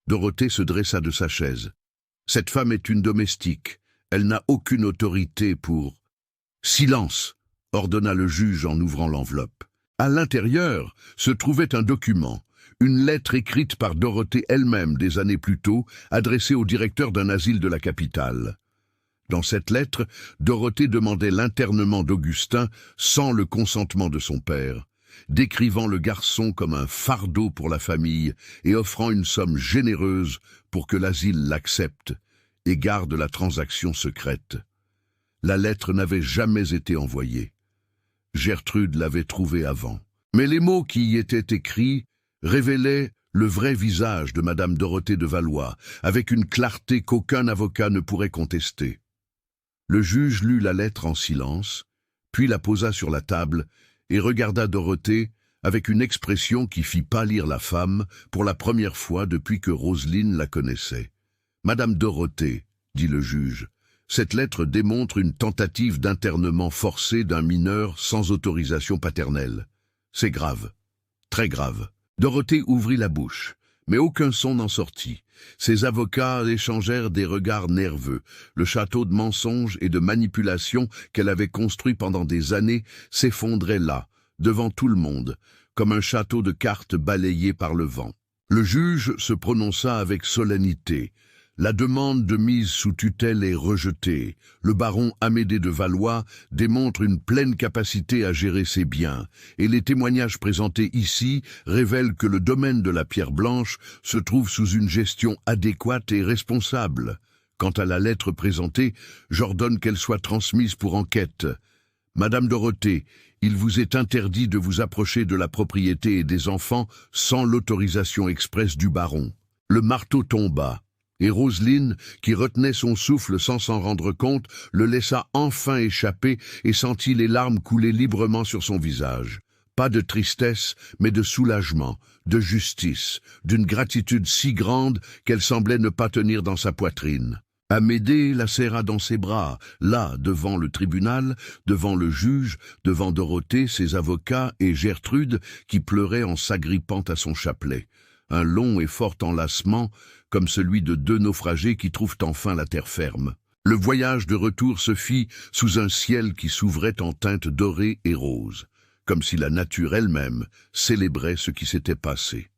[SPEAKER 1] Dorothée se dressa de sa chaise. « Cette femme est une domestique. Elle n'a aucune autorité pour... »« Silence !» ordonna le juge en ouvrant l'enveloppe. À l'intérieur se trouvait un document, une lettre écrite par Dorothée elle-même des années plus tôt, adressée au directeur d'un asile de la capitale. Dans cette lettre, Dorothée demandait l'internement d'Augustin sans le consentement de son père, décrivant le garçon comme un fardeau pour la famille et offrant une somme généreuse pour que l'asile l'accepte et garde la transaction secrète. La lettre n'avait jamais été envoyée. Gertrude l'avait trouvée avant. Mais les mots qui y étaient écrits révélaient le vrai visage de Madame Dorothée de Valois, avec une clarté qu'aucun avocat ne pourrait contester. Le juge lut la lettre en silence, puis la posa sur la table et regarda Dorothée avec une expression qui fit pâlir la femme pour la première fois depuis que Roselyne la connaissait. « Madame Dorothée, » dit le juge, « cette lettre démontre une tentative d'internement forcé d'un mineur sans autorisation paternelle. C'est grave, très grave. » Dorothée ouvrit la bouche, mais aucun son n'en sortit. Ses avocats échangèrent des regards nerveux. Le château de mensonges et de manipulation qu'elle avait construit pendant des années s'effondrait là, devant tout le monde, comme un château de cartes balayé par le vent. Le juge se prononça avec solennité. La demande de mise sous tutelle est rejetée. Le baron Amédée de Valois démontre une pleine capacité à gérer ses biens, et les témoignages présentés ici révèlent que le domaine de la Pierre Blanche se trouve sous une gestion adéquate et responsable. Quant à la lettre présentée, j'ordonne qu'elle soit transmise pour enquête. Madame Dorothée, il vous est interdit de vous approcher de la propriété et des enfants sans l'autorisation expresse du baron. Le marteau tomba. Et Roselyne, qui retenait son souffle sans s'en rendre compte, le laissa enfin échapper et sentit les larmes couler librement sur son visage. Pas de tristesse, mais de soulagement, de justice, d'une gratitude si grande qu'elle semblait ne pas tenir dans sa poitrine. Amédée la serra dans ses bras, là, devant le tribunal, devant le juge, devant Dorothée, ses avocats et Gertrude, qui pleurait en s'agrippant à son chapelet. Un long et fort enlacement, comme celui de deux naufragés qui trouvent enfin la terre ferme. Le voyage de retour se fit sous un ciel qui s'ouvrait en teintes dorées et roses. comme si la nature elle-même célébrait ce qui s'était passé.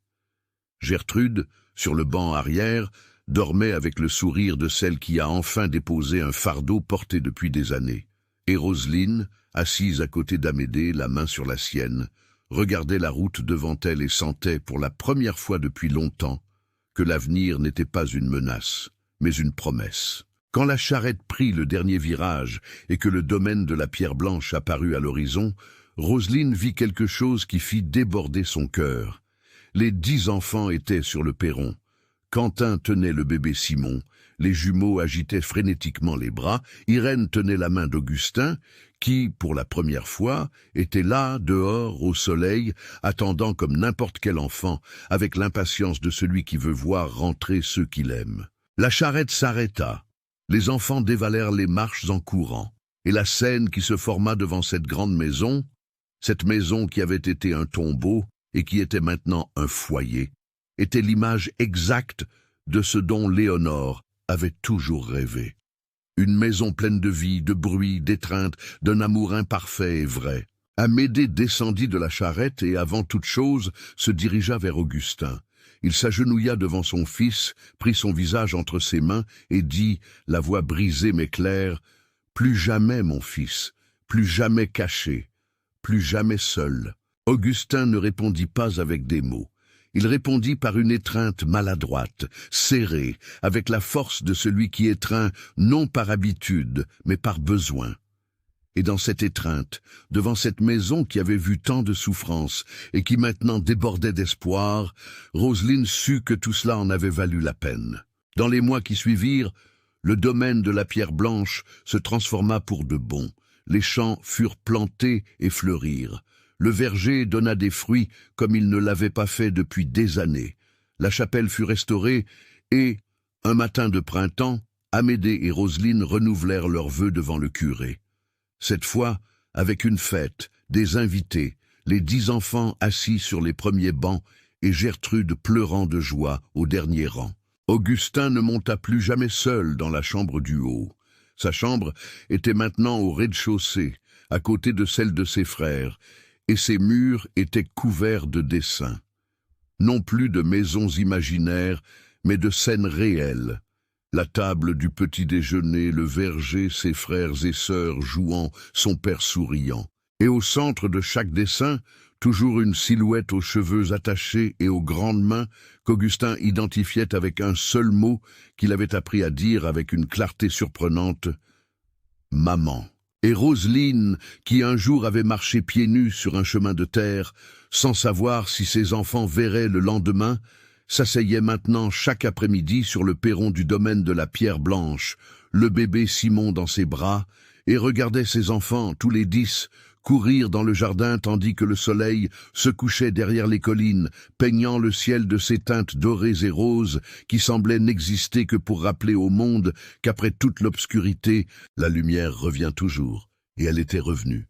[SPEAKER 1] Gertrude, sur le banc arrière, dormait avec le sourire de celle qui a enfin déposé un fardeau porté depuis des années. Et Roselyne, assise à côté d'Amédée, la main sur la sienne, regardait la route devant elle et sentait, pour la première fois depuis longtemps, que l'avenir n'était pas une menace, mais une promesse. Quand la charrette prit le dernier virage et que le domaine de la Pierre Blanche apparut à l'horizon, Roselyne vit quelque chose qui fit déborder son cœur. Les 10 enfants étaient sur le perron. Quentin tenait le bébé Simon, les jumeaux agitaient frénétiquement les bras, Irène tenait la main d'Augustin, qui, pour la première fois, était là, dehors, au soleil, attendant comme n'importe quel enfant, avec l'impatience de celui qui veut voir rentrer ceux qu'il aime. La charrette s'arrêta. Les enfants dévalèrent les marches en courant, et la scène qui se forma devant cette grande maison, cette maison qui avait été un tombeau et qui était maintenant un foyer, était l'image exacte de ce dont Léonore avait toujours rêvé. Une maison pleine de vie, de bruit, d'étreinte, d'un amour imparfait et vrai. Amédée descendit de la charrette et, avant toute chose, se dirigea vers Augustin. Il s'agenouilla devant son fils, prit son visage entre ses mains et dit, la voix brisée mais claire, « Plus jamais, mon fils, plus jamais caché, plus jamais seul. » Augustin ne répondit pas avec des mots. Il répondit par une étreinte maladroite, serrée, avec la force de celui qui étreint non par habitude, mais par besoin. Et dans cette étreinte, devant cette maison qui avait vu tant de souffrances et qui maintenant débordait d'espoir, Roselyne sut que tout cela en avait valu la peine. Dans les mois qui suivirent, le domaine de la Pierre Blanche se transforma pour de bon. Les champs furent plantés et fleurirent. Le verger donna des fruits comme il ne l'avait pas fait depuis des années. La chapelle fut restaurée et, un matin de printemps, Amédée et Roselyne renouvelèrent leurs vœux devant le curé. Cette fois, avec une fête, des invités, les 10 enfants assis sur les premiers bancs et Gertrude pleurant de joie au dernier rang. Augustin ne monta plus jamais seul dans la chambre du haut. Sa chambre était maintenant au rez-de-chaussée, à côté de celle de ses frères, et ses murs étaient couverts de dessins. Non plus de maisons imaginaires, mais de scènes réelles. La table du petit déjeuner, le verger, ses frères et sœurs jouant, son père souriant. Et au centre de chaque dessin, toujours une silhouette aux cheveux attachés et aux grandes mains qu'Augustin identifiait avec un seul mot qu'il avait appris à dire avec une clarté surprenante, « Maman ». Et Roselyne, qui un jour avait marché pieds nus sur un chemin de terre, sans savoir si ses enfants verraient le lendemain, s'asseyait maintenant chaque après-midi sur le perron du domaine de la Pierre Blanche, le bébé Simon dans ses bras, et regardait ses enfants, tous les 10, courir dans le jardin tandis que le soleil se couchait derrière les collines, peignant le ciel de ses teintes dorées et roses qui semblaient n'exister que pour rappeler au monde qu'après toute l'obscurité, la lumière revient toujours, et elle était revenue.